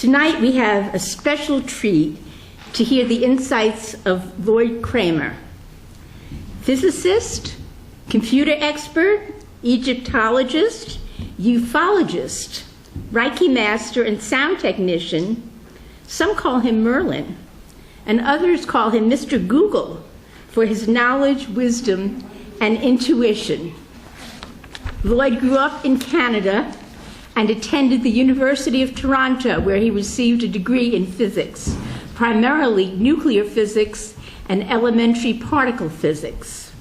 Tonight we have a special treat to hear the insights of Lloyd Kremer, physicist, computer expert, Egyptologist, ufologist, Reiki master, and sound technician. Some call him Merlin, and others call him Mr. Google for his knowledge, wisdom, and intuition. Lloyd grew up in Canada and attended the University of Toronto, where he received a degree in physics, primarily nuclear physics and elementary particle physics.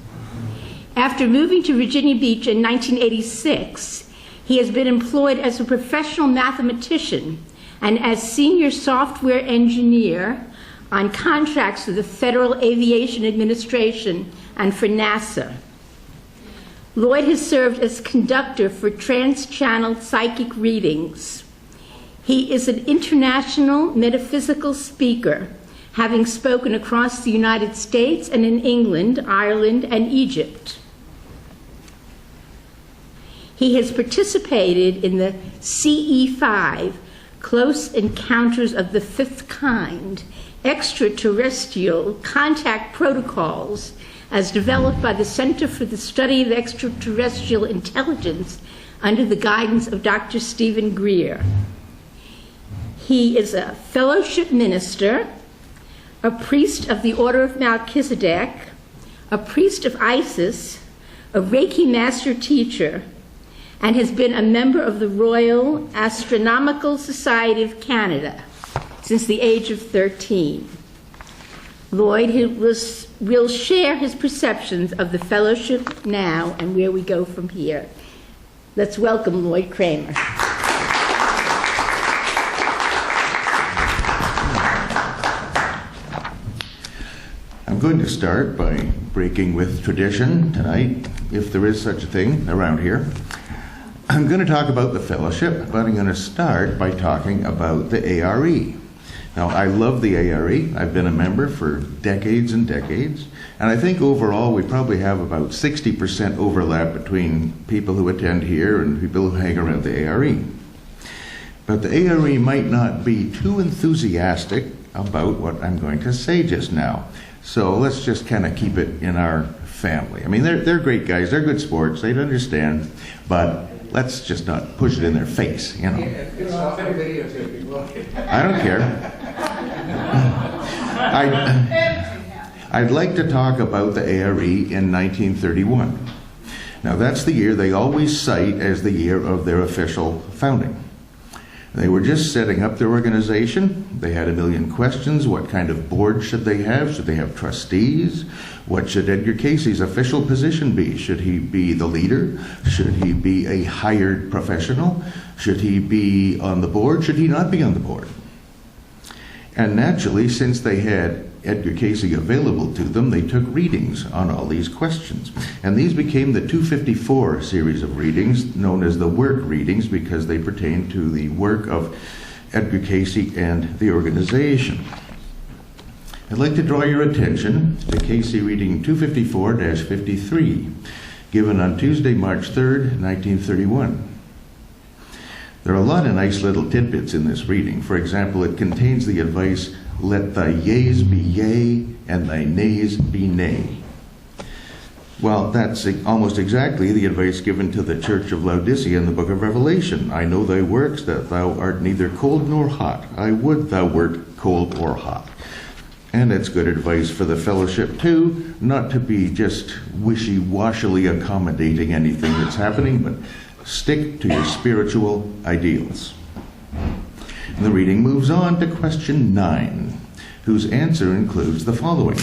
After moving to Virginia Beach in 1986, he has been employed as a professional mathematician and as senior software engineer on contracts for the Federal Aviation Administration and for NASA. Lloyd has served as conductor for trans-channel psychic readings. He is an international metaphysical speaker, having spoken across the United States and in England, Ireland, and Egypt. He has participated in the CE5, Close Encounters of the Fifth Kind, extraterrestrial contact protocols as developed by the Center for the Study of Extraterrestrial Intelligence under the guidance of Dr. Stephen Greer. He is a fellowship minister, a priest of the Order of Melchizedek, a priest of Isis, a Reiki master teacher, and has been a member of the Royal Astronomical Society of Canada since the age of 13. Lloyd will share his perceptions of the fellowship now and where we go from here. Let's welcome Lloyd Kremer. I'm going to start by breaking with tradition tonight, if there is such a thing around here. I'm going to talk about the fellowship, but I'm going to start by talking about the ARE. Now, I love the ARE. I've been a member for decades and decades, and I think overall we probably have about 60% overlap between people who attend here and people who hang around the ARE. But the ARE might not be too enthusiastic about what I'm going to say just now. So let's just kind of keep it in our family. I mean, they're great guys. They're good sports. They'd understand, but let's just not push it in their face, you know. It's not videotaping. I don't care. I'd like to talk about the ARE in 1931. Now, that's the year they always cite as the year of their official founding. They were just setting up their organization. They had a million questions. What kind of board should they have? Should they have trustees? What should Edgar Casey's official position be? Should he be the leader? Should he be a hired professional? Should he be on the board? Should he not be on the board? And naturally, since they had Edgar Casey available to them, they took readings on all these questions. And these became the 254 series of readings, known as the work readings, because they pertain to the work of Edgar Casey and the organization. I'd like to draw your attention to Casey reading 254-53, given on Tuesday, March 3rd, 1931. There are a lot of nice little tidbits in this reading. For example, it contains the advice, "Let thy yeas be yea, and thy nays be nay." Well, that's almost exactly the advice given to the church of Laodicea in the book of Revelation. "I know thy works, that thou art neither cold nor hot. I would thou wert cold or hot." And it's good advice for the fellowship too, not to be just wishy-washily accommodating anything that's happening, but stick to your spiritual ideals. And the reading moves on to question 9, whose answer includes the following: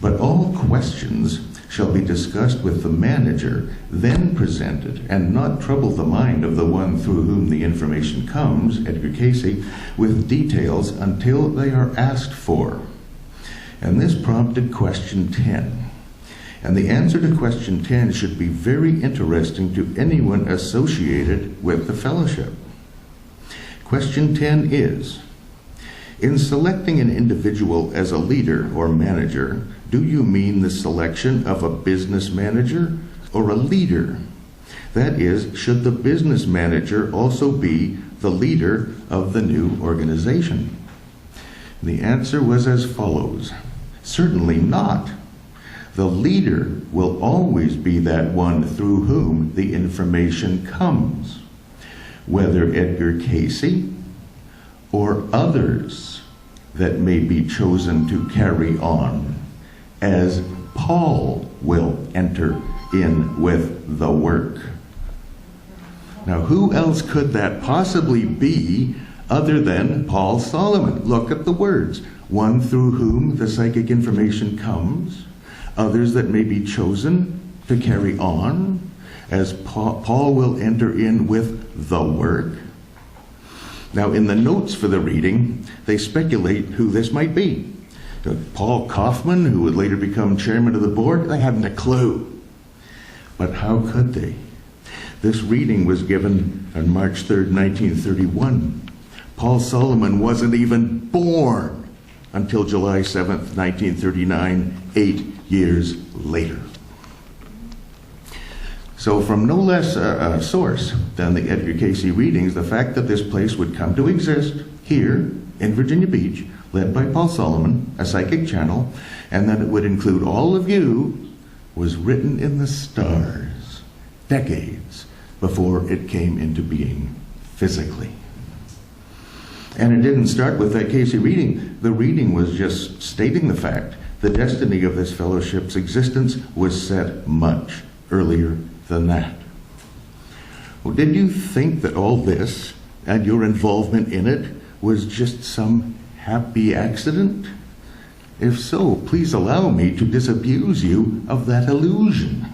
"But all questions shall be discussed with the manager, then presented, and not trouble the mind of the one through whom the information comes, Edgar Casey, with details until they are asked for." And this prompted question 10. And the answer to question 10 should be very interesting to anyone associated with the fellowship. Question 10 is, in selecting an individual as a leader or manager, do you mean the selection of a business manager or a leader? That is, should the business manager also be the leader of the new organization? The answer was as follows: certainly not. The leader will always be that one through whom the information comes, whether Edgar Casey or others that may be chosen to carry on, as Paul will enter in with the work. Now, who else could that possibly be other than Paul Solomon? Look at the words: one through whom the psychic information comes, others that may be chosen to carry on, as Paul will enter in with the work. Now, in the notes for the reading, they speculate who this might be. Paul Kaufman, who would later become chairman of the board, they haven't a clue. But how could they? This reading was given on March 3rd, 1931. Paul Solomon wasn't even born until July 7th, 1939, 8 years later. So from no less a source than the Edgar Casey readings, the fact that this place would come to exist here in Virginia Beach, led by Paul Solomon, a psychic channel, and that it would include all of you, was written in the stars decades before it came into being physically. And it didn't start with that Casey reading. The reading was just stating the fact the destiny of this fellowship's existence was set much earlier than that. Well, did you think that all this and your involvement in it was just some happy accident? If so, please allow me to disabuse you of that illusion.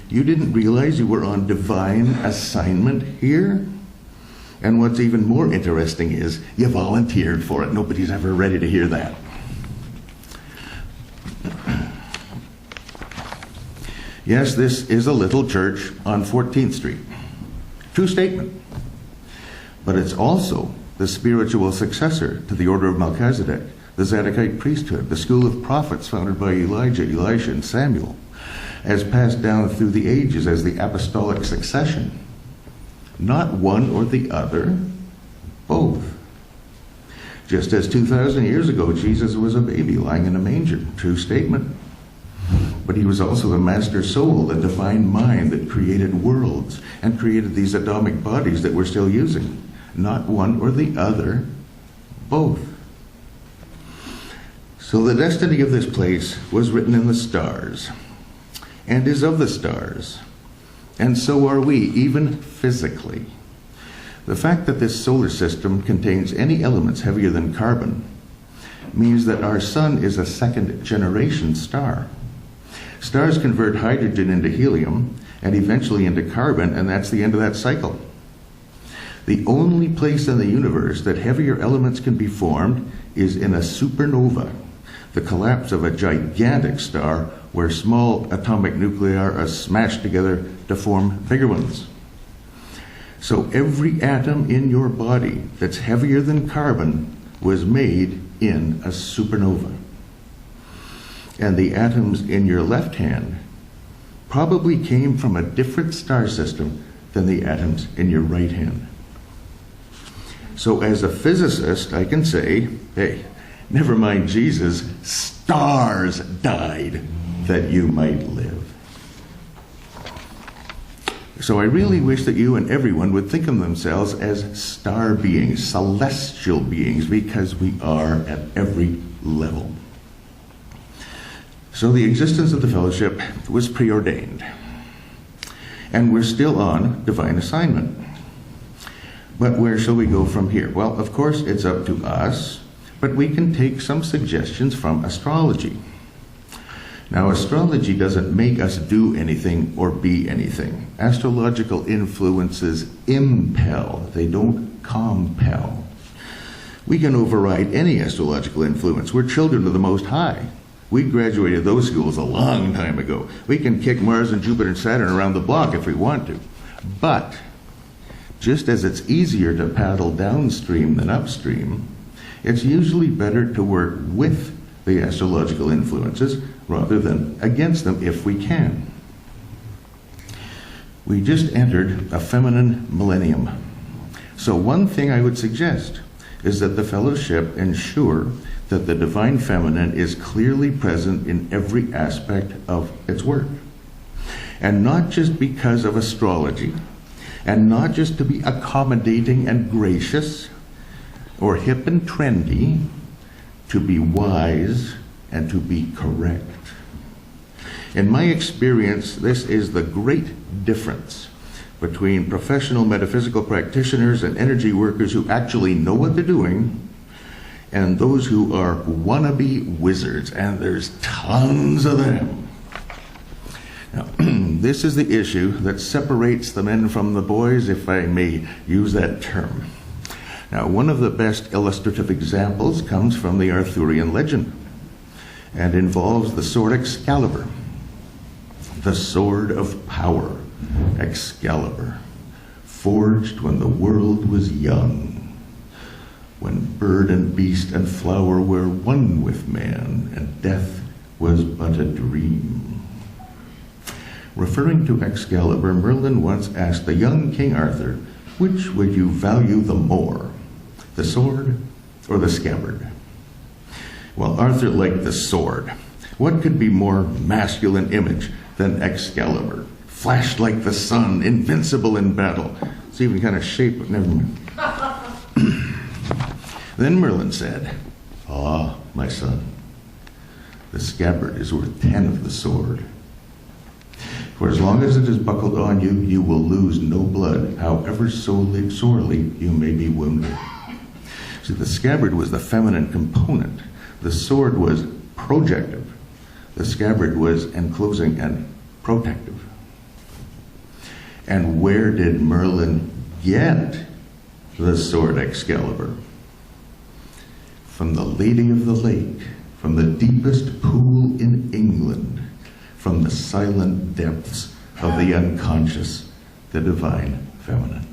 You didn't realize you were on divine assignment here? And what's even more interesting is you volunteered for it. Nobody's ever ready to hear that. Yes, this is a little church on 14th Street. True statement. But it's also the spiritual successor to the Order of Melchizedek, the Zadokite priesthood, the school of prophets founded by Elijah, Elisha, and Samuel, as passed down through the ages as the apostolic succession. Not one or the other, both. Just as 2,000 years ago, Jesus was a baby lying in a manger. True statement. But he was also the master soul, the divine mind that created worlds and created these atomic bodies that we're still using. Not one or the other, both. So the destiny of this place was written in the stars and is of the stars. And so are we, even physically. The fact that this solar system contains any elements heavier than carbon means that our sun is a second-generation star. Stars convert hydrogen into helium and eventually into carbon, and that's the end of that cycle. The only place in the universe that heavier elements can be formed is in a supernova, the collapse of a gigantic star where small atomic nuclei are smashed together to form bigger ones. So every atom in your body that's heavier than carbon was made in a supernova. And the atoms in your left hand probably came from a different star system than the atoms in your right hand. So as a physicist, I can say, hey, never mind Jesus, stars died that you might live. So I really wish that you and everyone would think of themselves as star beings, celestial beings, because we are at every level. So the existence of the fellowship was preordained. And we're still on divine assignment. But where shall we go from here? Well, of course, it's up to us, but we can take some suggestions from astrology. Now, astrology doesn't make us do anything or be anything. Astrological influences impel, they don't compel. We can override any astrological influence. We're children of the Most High. We graduated those schools a long time ago. We can kick Mars and Jupiter and Saturn around the block if we want to. But just as it's easier to paddle downstream than upstream, it's usually better to work with the astrological influences rather than against them if we can. We just entered a feminine millennium. So one thing I would suggest is that the fellowship ensure that the divine feminine is clearly present in every aspect of its work. And not just because of astrology, and not just to be accommodating and gracious, or hip and trendy, to be wise and to be correct. In my experience, this is the great difference between professional metaphysical practitioners and energy workers who actually know what they're doing and those who are wannabe wizards, and there's tons of them. Now, this is the issue that separates the men from the boys, if I may use that term. Now, one of the best illustrative examples comes from the Arthurian legend and involves the sword Excalibur, the sword of power, Excalibur, forged when the world was young, when bird and beast and flower were one with man, and death was but a dream. Referring to Excalibur, Merlin once asked the young King Arthur, which would you value the more, the sword or the scabbard? Well, Arthur liked the sword. What could be more masculine image than Excalibur? Flashed like the sun, invincible in battle. It's even kind of shaped, but never mind. Then Merlin said, "Ah, my son, the scabbard is worth 10 of the sword. For as long as it is buckled on you, you will lose no blood, however sorely you may be wounded." See, the scabbard was the feminine component. The sword was projective. The scabbard was enclosing and protective. And where did Merlin get the sword Excalibur? From the Lady of the Lake, from the deepest pool in England, from the silent depths of the unconscious, the divine feminine.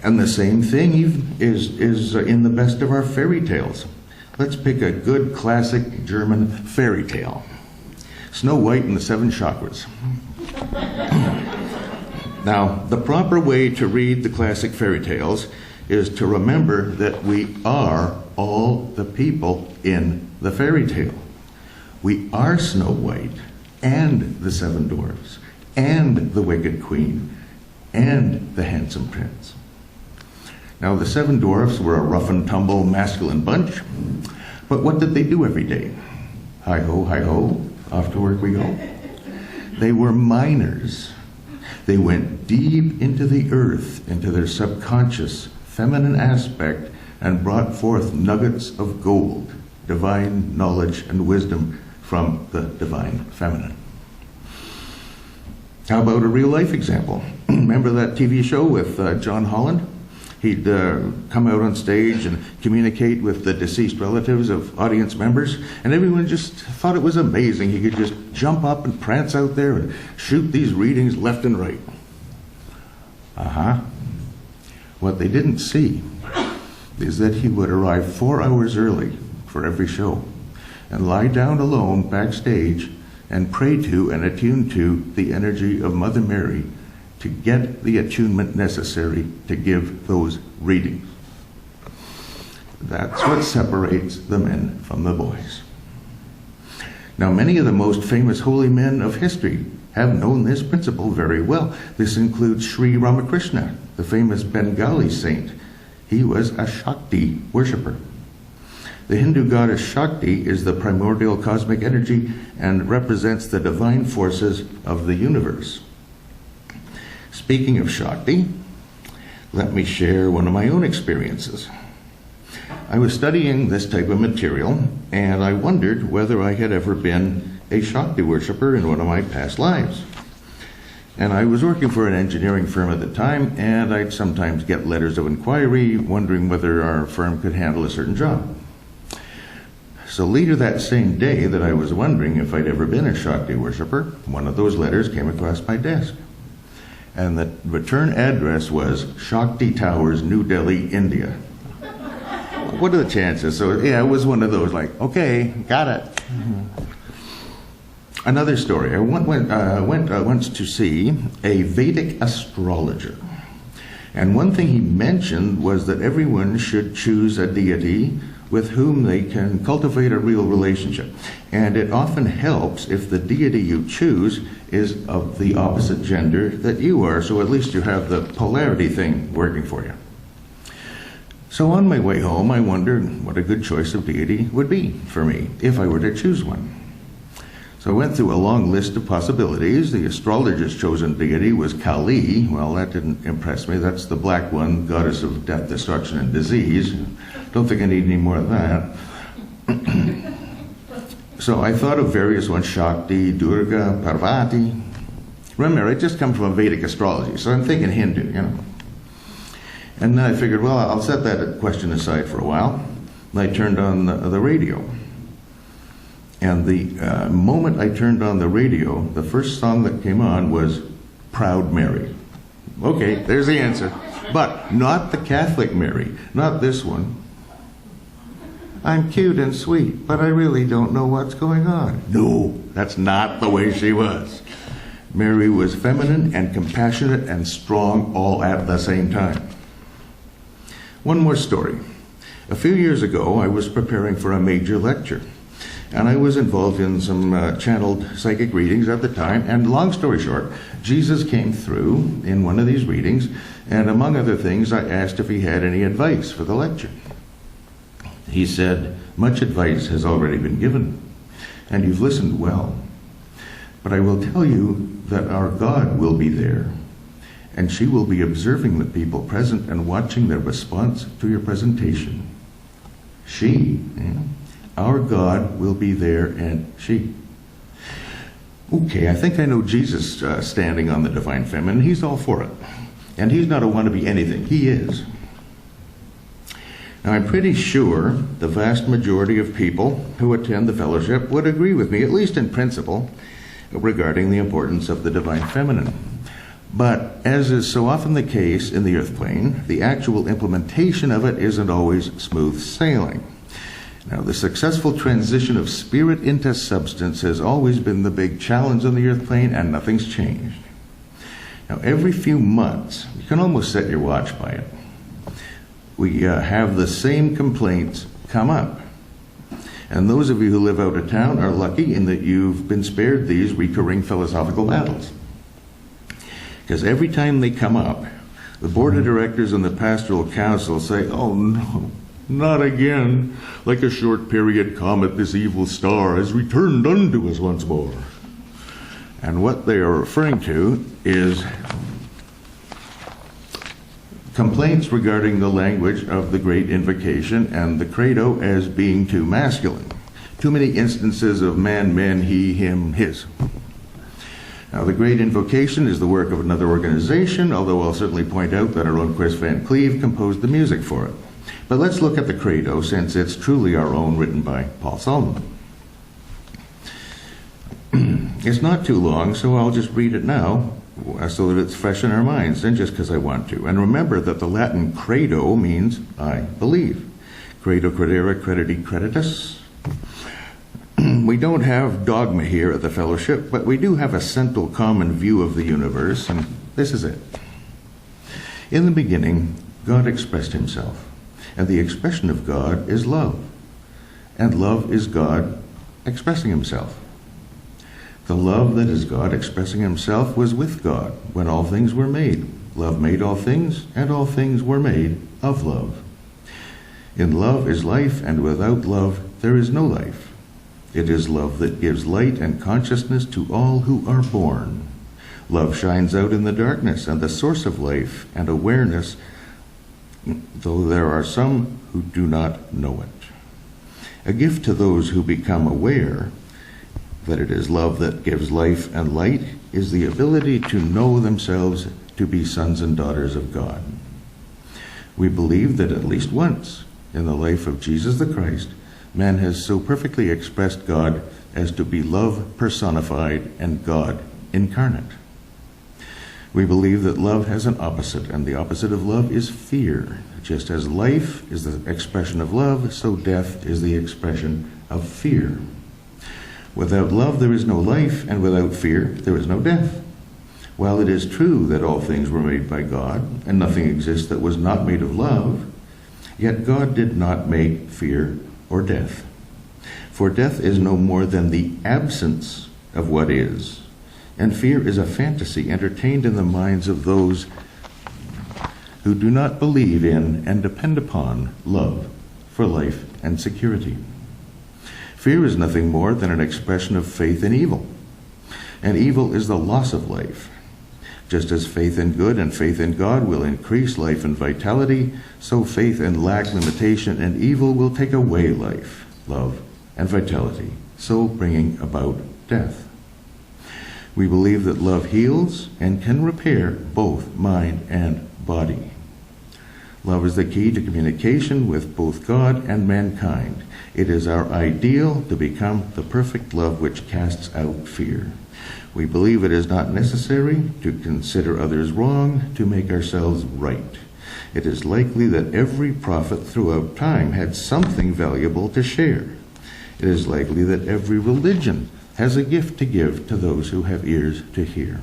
And the same thing is in the best of our fairy tales. Let's pick a good classic German fairy tale. Snow White and the Seven Chakras. Now, the proper way to read the classic fairy tales is to remember that we are all the people in the fairy tale. We are Snow White and the Seven Dwarfs and the Wicked Queen and the Handsome Prince. Now, the Seven Dwarfs were a rough and tumble masculine bunch, but what did they do every day? Hi-ho, off to work we go. They were miners. They went deep into the earth, into their subconscious feminine aspect, and brought forth nuggets of gold, divine knowledge and wisdom from the divine feminine. How about a real life example? Remember that TV show with John Holland? He'd come out on stage and communicate with the deceased relatives of audience members, and everyone just thought it was amazing. He could just jump up and prance out there and shoot these readings left and right. What they didn't see is that he would arrive 4 hours early for every show and lie down alone backstage and pray to and attune to the energy of Mother Mary to get the attunement necessary to give those readings. That's what separates the men from the boys. Now, many of the most famous holy men of history have known this principle very well. This includes Sri Ramakrishna, the famous Bengali saint. He was a Shakti worshipper. The Hindu goddess Shakti is the primordial cosmic energy and represents the divine forces of the universe. Speaking of Shakti, let me share one of my own experiences. I was studying this type of material, and I wondered whether I had ever been a Shakti worshipper in one of my past lives. And I was working for an engineering firm at the time, and I'd sometimes get letters of inquiry wondering whether our firm could handle a certain job. So later that same day that I was wondering if I'd ever been a Shakti worshipper, one of those letters came across my desk. And the return address was Shakti Towers, New Delhi, India. What are the chances? So yeah, it was one of those like, okay, got it. Another story. I went once to see a Vedic astrologer. And one thing he mentioned was that everyone should choose a deity with whom they can cultivate a real relationship. And it often helps if the deity you choose is of the opposite gender that you are, so at least you have the polarity thing working for you. So on my way home, I wondered what a good choice of deity would be for me if I were to choose one. So I went through a long list of possibilities. The astrologer's chosen deity was Kali. Well, that didn't impress me. That's the black one, goddess of death, destruction, and disease. Don't think I need any more of that. So I thought of various ones, Shakti, Durga, Parvati. Remember, I just come from a Vedic astrology, so I'm thinking Hindu, you know. And then I figured, well, I'll set that question aside for a while. And I turned on the radio. And the moment I turned on the radio, the first song that came on was Proud Mary. Okay, there's the answer. But not the Catholic Mary, not this one. I'm cute and sweet, but I really don't know what's going on. No, that's not the way she was. Mary was feminine and compassionate and strong all at the same time. One more story. A few years ago, I was preparing for a major lecture. And I was involved in some channeled psychic readings at the time. And long story short, Jesus came through in one of these readings. And among other things, I asked if he had any advice for the lecture. He said, much advice has already been given, and you've listened well. But I will tell you that our God will be there, and she will be observing the people present and watching their response to your presentation. She, our God will be there, and she. Okay, I think I know Jesus standing on the divine feminine. He's all for it. And he's not a wannabe anything. He is. Now, I'm pretty sure the vast majority of people who attend the fellowship would agree with me, at least in principle, regarding the importance of the divine feminine. But as is so often the case in the earth plane, the actual implementation of it isn't always smooth sailing. Now, the successful transition of spirit into substance has always been the big challenge on the earth plane, and nothing's changed. Now, every few months, you can almost set your watch by it, we have the same complaints come up. And those of you who live out of town are lucky in that you've been spared these recurring philosophical battles. Because every time they come up, the board of directors and the pastoral council say, oh no, not again. Like a short period comet, this evil star has returned unto us once more. And what they are referring to is complaints regarding the language of the Great Invocation and the Credo as being too masculine. Too many instances of man, men, he, him, his. Now, the Great Invocation is the work of another organization, although I'll certainly point out that our own Chris Van Cleve composed the music for it. But let's look at the Credo, since it's truly our own, written by Paul Solomon. It's not too long, so I'll just read it now, so that it's fresh in our minds, and just because I want to. And remember that the Latin credo means I believe. Credo, credere, crediti, creditus. We don't have dogma here at the fellowship, but we do have a central common view of the universe, and this is it. In the beginning, God expressed himself, and the expression of God is love, and love is God expressing himself. The love that is God expressing himself was with God when all things were made. Love made all things, and all things were made of love. In love is life, and without love there is no life. It is love that gives light and consciousness to all who are born. Love shines out in the darkness, and the source of life and awareness, though there are some who do not know it. A gift to those who become aware that it is love that gives life and light is the ability to know themselves to be sons and daughters of God. We believe that at least once in the life of Jesus the Christ, man has so perfectly expressed God as to be love personified and God incarnate. We believe that love has an opposite, and the opposite of love is fear. Just as life is the expression of love, so death is the expression of fear. Without love, there is no life, and without fear, there is no death. While it is true that all things were made by God, and nothing exists that was not made of love, yet God did not make fear or death. For death is no more than the absence of what is, and fear is a fantasy entertained in the minds of those who do not believe in and depend upon love for life and security. Fear is nothing more than an expression of faith in evil, and evil is the loss of life. Just as faith in good and faith in God will increase life and vitality, so faith in lack, limitation, and evil will take away life, love, and vitality, so bringing about death. We believe that love heals and can repair both mind and body. Love is the key to communication with both God and mankind. It is our ideal to become the perfect love which casts out fear. We believe it is not necessary to consider others wrong to make ourselves right. It is likely that every prophet throughout time had something valuable to share. It is likely that every religion has a gift to give to those who have ears to hear.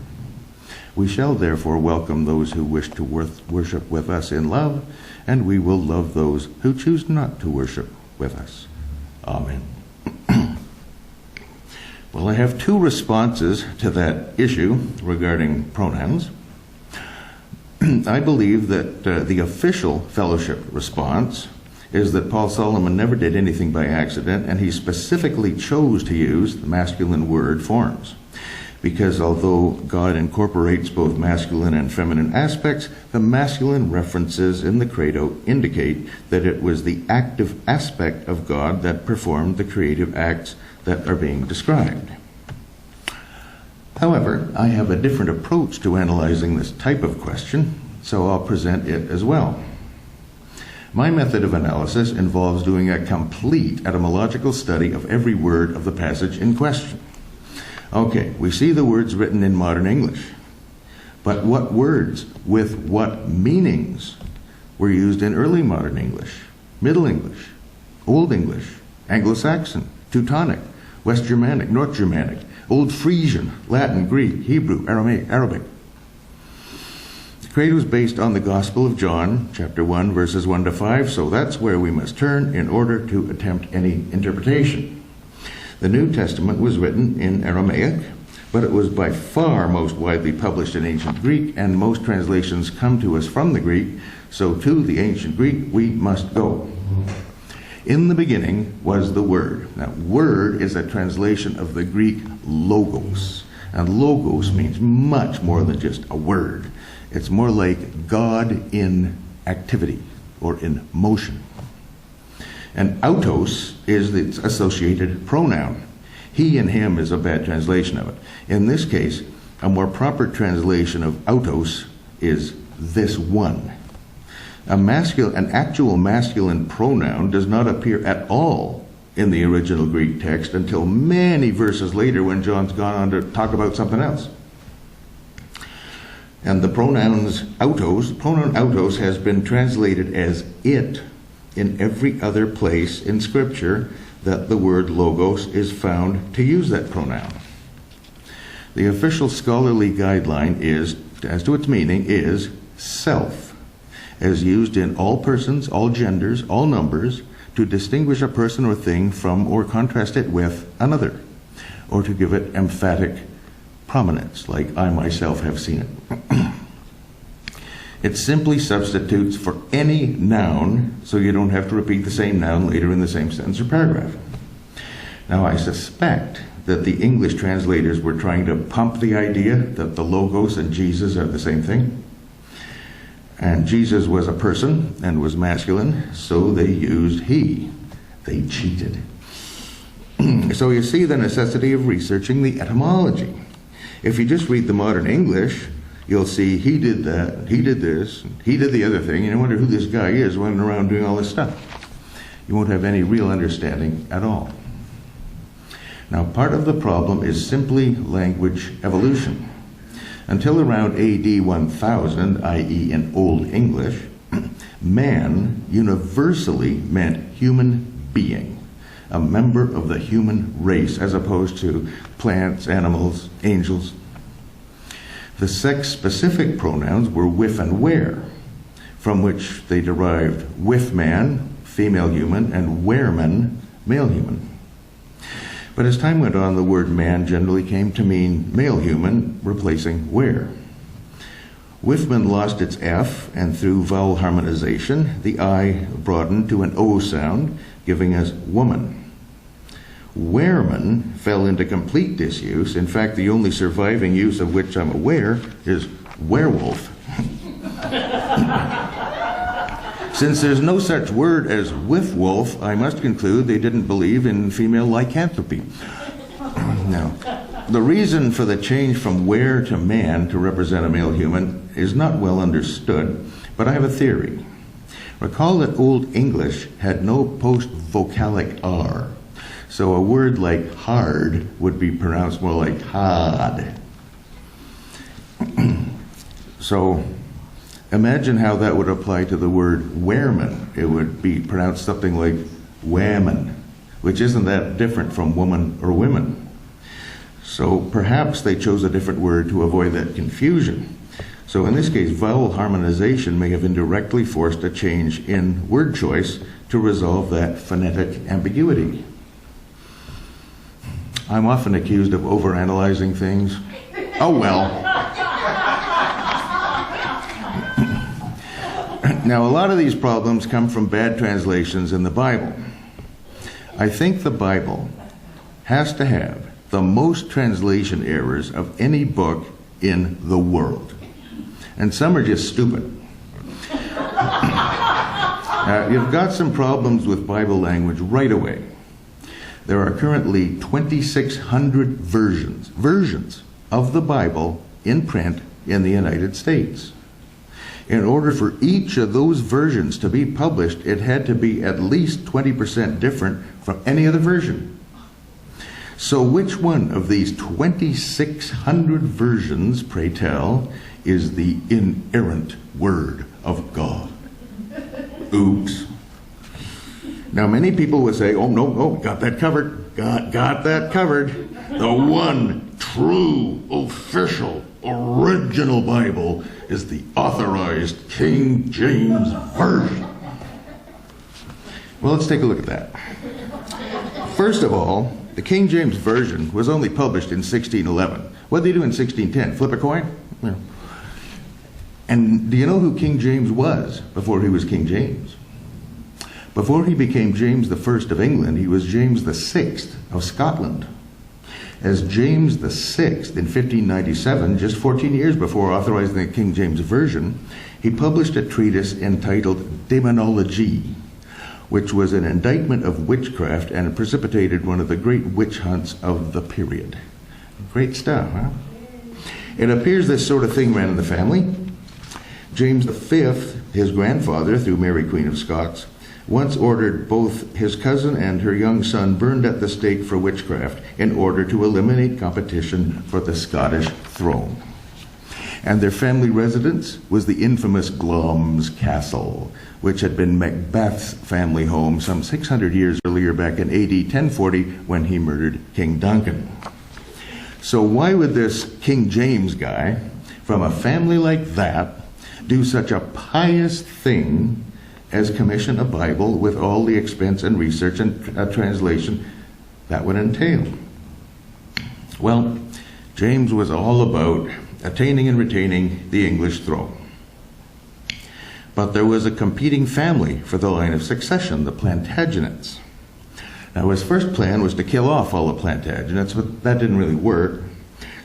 We shall therefore welcome those who wish to worship with us in love, and we will love those who choose not to worship with us. Amen. Well, I have two responses to that issue regarding pronouns. I believe that the official fellowship response is that Paul Solomon never did anything by accident, and he specifically chose to use the masculine word forms. Because although God incorporates both masculine and feminine aspects, the masculine references in the credo indicate that it was the active aspect of God that performed the creative acts that are being described. However, I have a different approach to analyzing this type of question, so I'll present it as well. My method of analysis involves doing a complete etymological study of every word of the passage in question. Okay, we see the words written in modern English, but what words with what meanings were used in early modern English, Middle English, Old English, Anglo-Saxon, Teutonic, West Germanic, North Germanic, Old Frisian, Latin, Greek, Hebrew, Aramaic, Arabic. The credo is based on the Gospel of John, chapter 1, verses 1 to 5, so that's where we must turn in order to attempt any interpretation. The New Testament was written in Aramaic, but it was by far most widely published in ancient Greek, and most translations come to us from the Greek, so to the ancient Greek we must go. In the beginning was the Word. Now, word is a translation of the Greek logos, and logos means much more than just a word. It's more like God in activity or in motion. And autos is its associated pronoun. He and him is a bad translation of it. In this case, a more proper translation of autos is this one. An actual masculine pronoun does not appear at all in the original Greek text until many verses later when John's gone on to talk about something else. And the pronoun autos has been translated as it in every other place in Scripture that the word logos is found to use that pronoun. The official scholarly guideline is, as to its meaning, is self, as used in all persons, all genders, all numbers, to distinguish a person or thing from or contrast it with another, or to give it emphatic prominence, like I myself have seen it. It simply substitutes for any noun, so you don't have to repeat the same noun later in the same sentence or paragraph. Now, I suspect that the English translators were trying to pump the idea that the logos and Jesus are the same thing. And Jesus was a person and was masculine, so they used he. They cheated. So you see the necessity of researching the etymology. If you just read the modern English, you'll see he did that, he did this, he did the other thing, and you wonder who this guy is running around doing all this stuff. You won't have any real understanding at all. Now, part of the problem is simply language evolution. Until around AD 1000, i.e. in Old English, man universally meant human being, a member of the human race, as opposed to plants, animals, angels. The sex-specific pronouns were with and where, from which they derived with man, female human, and wereman, male human. But as time went on, the word man generally came to mean male human, replacing where. Whiffman lost its F, and through vowel harmonization, the I broadened to an O sound, giving us woman. Wereman fell into complete disuse. In fact, the only surviving use of which I'm aware is werewolf. Since there's no such word as whiff-wolf, I must conclude they didn't believe in female lycanthropy. Now, the reason for the change from where to man to represent a male human is not well understood, but I have a theory. Recall that Old English had no post-vocalic R, so a word like hard would be pronounced more like hard. So imagine how that would apply to the word wereman. It would be pronounced something like whammon, which isn't that different from woman or women. So perhaps they chose a different word to avoid that confusion. So in this case, vowel harmonization may have indirectly forced a change in word choice to resolve that phonetic ambiguity. I'm often accused of overanalyzing things. Oh well. Now, a lot of these problems come from bad translations in the Bible. I think the Bible has to have the most translation errors of any book in the world. And some are just stupid. You've got some problems with Bible language right away. There are currently 2,600 versions of the Bible in print in the United States. In order for each of those versions to be published, it had to be at least 20% different from any other version. So which one of these 2,600 versions, pray tell, is the inerrant Word of God? Oops. Now many people would say, oh no, got that covered. Got that covered. The one true, official, original Bible is the authorized King James Version. Well, let's take a look at that. First of all, the King James Version was only published in 1611. What did they do in 1610? Flip a coin? No. And do you know who King James was before he was King James? Before he became James I of England, he was James VI of Scotland. As James VI in 1597, just 14 years before authorizing the King James Version, he published a treatise entitled Demonology, which was an indictment of witchcraft and precipitated one of the great witch hunts of the period. Great stuff, huh? It appears this sort of thing ran in the family. James V, his grandfather, through Mary Queen of Scots, once ordered both his cousin and her young son burned at the stake for witchcraft in order to eliminate competition for the Scottish throne. And their family residence was the infamous Glamis Castle, which had been Macbeth's family home some 600 years earlier, back in AD 1040, when he murdered King Duncan. So why would this King James guy, from a family like that, do such a pious thing as commission a Bible with all the expense and research and translation that would entail? Well, James was all about attaining and retaining the English throne. But there was a competing family for the line of succession, the Plantagenets. Now, his first plan was to kill off all the Plantagenets, but that didn't really work.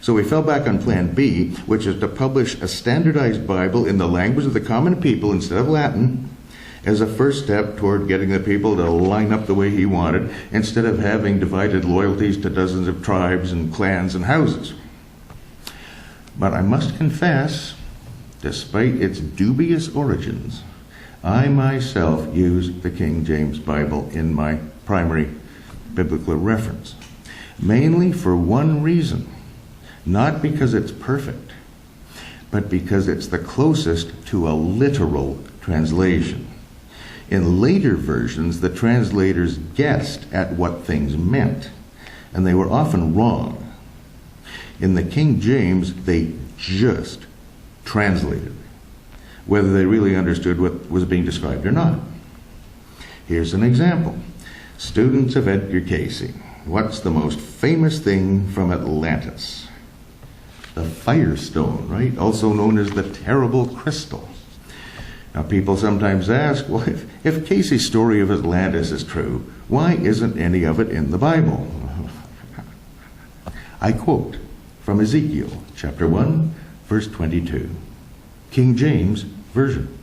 So he fell back on Plan B, which is to publish a standardized Bible in the language of the common people instead of Latin, as a first step toward getting the people to line up the way he wanted, instead of having divided loyalties to dozens of tribes and clans and houses. But I must confess, despite its dubious origins, I myself used the King James Bible in my primary biblical reference, mainly for one reason. Not because it's perfect, but because it's the closest to a literal translation. In later versions, the translators guessed at what things meant, and they were often wrong. In the King James, they just translated, whether they really understood what was being described or not. Here's an example. Students of Edgar Cayce, what's the most famous thing from Atlantis? The Firestone, right? Also known as the Terrible Crystal. Now, people sometimes ask, well, if Cayce's story of Atlantis is true, why isn't any of it in the Bible? I quote from Ezekiel, chapter 1, verse 22, King James Version.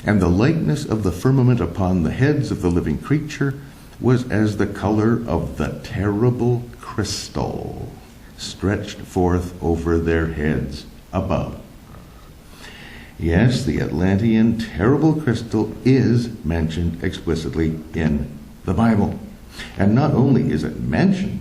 And the likeness of the firmament upon the heads of the living creature was as the color of the terrible crystal, stretched forth over their heads above. Yes, the Atlantean terrible crystal is mentioned explicitly in the Bible. And not only is it mentioned,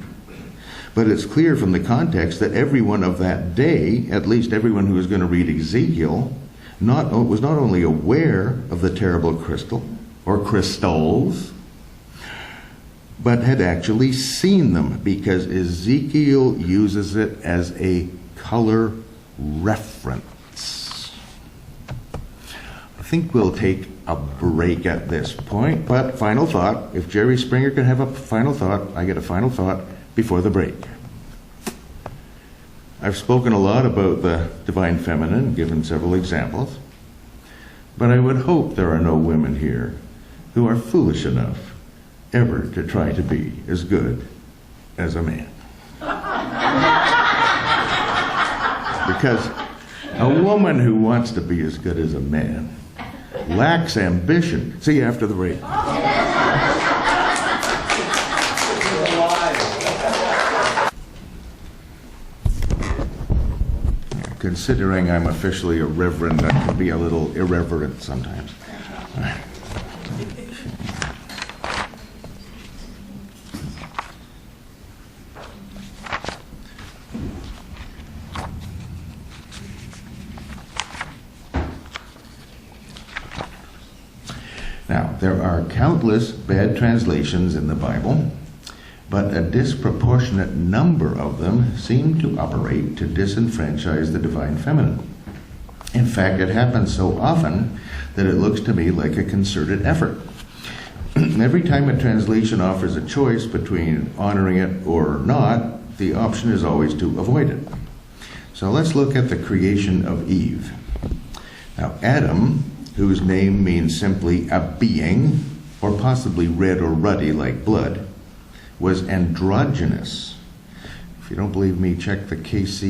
but it's clear from the context that everyone of that day, at least everyone who was going to read Ezekiel, was not only aware of the terrible crystal, or crystals, but had actually seen them, because Ezekiel uses it as a color reference. I think we'll take a break at this point, but final thought. If Jerry Springer can have a final thought, I get a final thought before the break. I've spoken a lot about the divine feminine, given several examples, but I would hope there are no women here who are foolish enough ever to try to be as good as a man. Because a woman who wants to be as good as a man lacks ambition. See you after the break. Considering I'm officially a reverend, that can be a little irreverent sometimes. Now, there are countless bad translations in the Bible, but a disproportionate number of them seem to operate to disenfranchise the divine feminine. In fact, it happens so often that it looks to me like a concerted effort. Every time a translation offers a choice between honoring it or not, the option is always to avoid it. So let's look at the creation of Eve. Now, Adam, whose name means simply a being, or possibly red or ruddy like blood, was androgynous. If you don't believe me, check the Cayce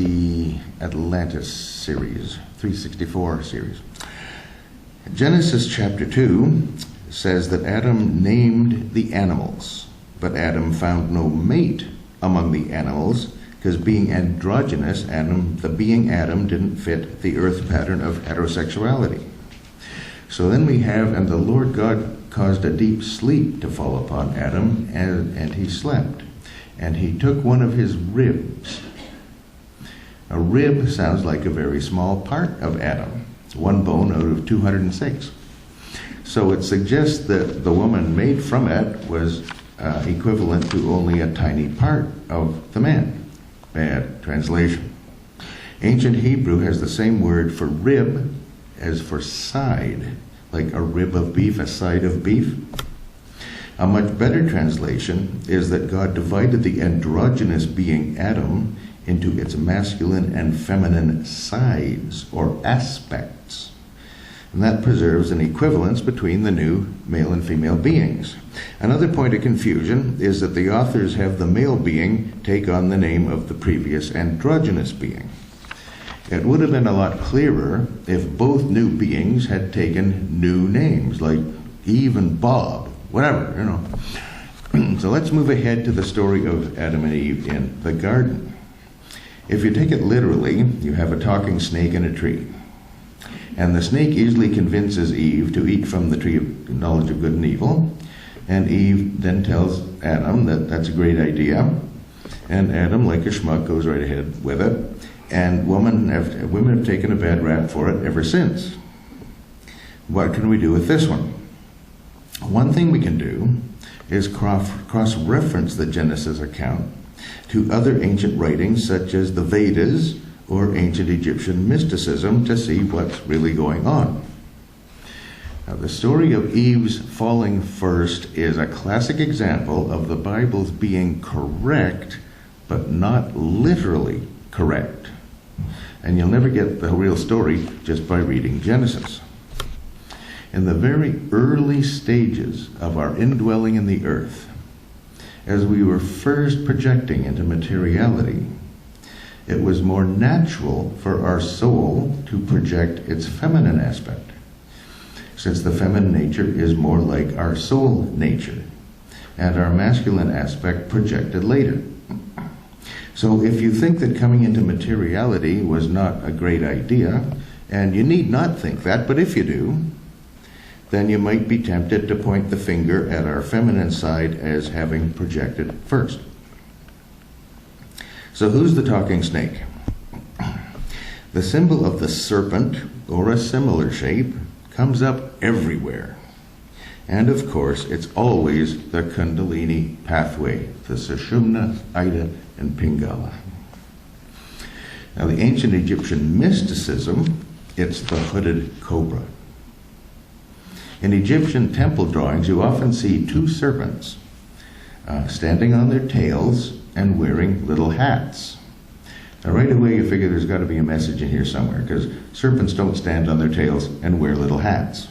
Atlantis series, 364 series. Genesis chapter 2 says that Adam named the animals, but Adam found no mate among the animals, because being androgynous, the being Adam didn't fit the earth pattern of heterosexuality. So then we have, and the Lord God caused a deep sleep to fall upon Adam, and he slept. And he took one of his ribs. A rib sounds like a very small part of Adam. It's one bone out of 206. So it suggests that the woman made from it was equivalent to only a tiny part of the man. Bad translation. Ancient Hebrew has the same word for rib as for side, like a rib of beef, a side of beef. A much better translation is that God divided the androgynous being Adam into its masculine and feminine sides, or aspects. And that preserves an equivalence between the new male and female beings. Another point of confusion is that the authors have the male being take on the name of the previous androgynous being. It would have been a lot clearer if both new beings had taken new names, like Eve and Bob, whatever, you know. So let's move ahead to the story of Adam and Eve in the garden. If you take it literally, you have a talking snake in a tree. And the snake easily convinces Eve to eat from the tree of knowledge of good and evil. And Eve then tells Adam that that's a great idea. And Adam, like a schmuck, goes right ahead with it. And women have taken a bad rap for it ever since. What can we do with this one? One thing we can do is cross-reference the Genesis account to other ancient writings such as the Vedas or ancient Egyptian mysticism to see what's really going on. Now, the story of Eve's falling first is a classic example of the Bible's being correct, but not literally correct. And you'll never get the real story just by reading Genesis. In the very early stages of our indwelling in the earth, as we were first projecting into materiality, it was more natural for our soul to project its feminine aspect, since the feminine nature is more like our soul nature, and our masculine aspect projected later. So if you think that coming into materiality was not a great idea, and you need not think that, but if you do, then you might be tempted to point the finger at our feminine side as having projected first. So who's the talking snake? The symbol of the serpent, or a similar shape, comes up everywhere. And of course, it's always the Kundalini pathway, the Sushumna, Ida, and Pingala. Now, the ancient Egyptian mysticism, it's the hooded cobra. In Egyptian temple drawings, you often see two serpents standing on their tails and wearing little hats. Now, right away, you figure there's got to be a message in here somewhere, because serpents don't stand on their tails and wear little hats.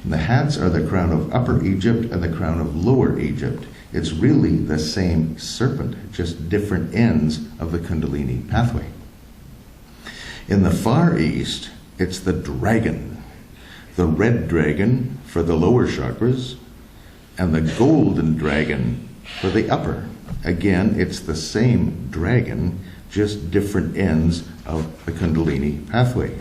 And the hats are the crown of Upper Egypt and the crown of Lower Egypt. It's really the same serpent, just different ends of the Kundalini pathway. In the Far East, it's the dragon, the red dragon for the lower chakras, and the golden dragon for the upper. Again, it's the same dragon, just different ends of the Kundalini pathway.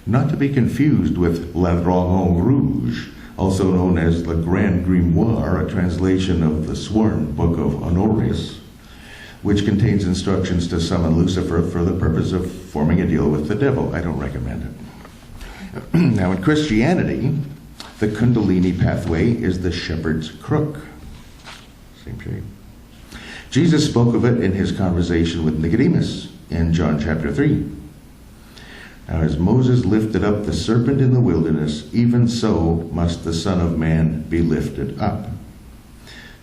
Not to be confused with La Dragon Rouge, also known as the Grand Grimoire, a translation of the sworn book of Honorius, which contains instructions to summon Lucifer for the purpose of forming a deal with the devil. I don't recommend it. Now, in Christianity, the Kundalini pathway is the shepherd's crook. Same shape. Jesus spoke of it in his conversation with Nicodemus in John chapter 3. Now, as Moses lifted up the serpent in the wilderness, even so must the Son of Man be lifted up.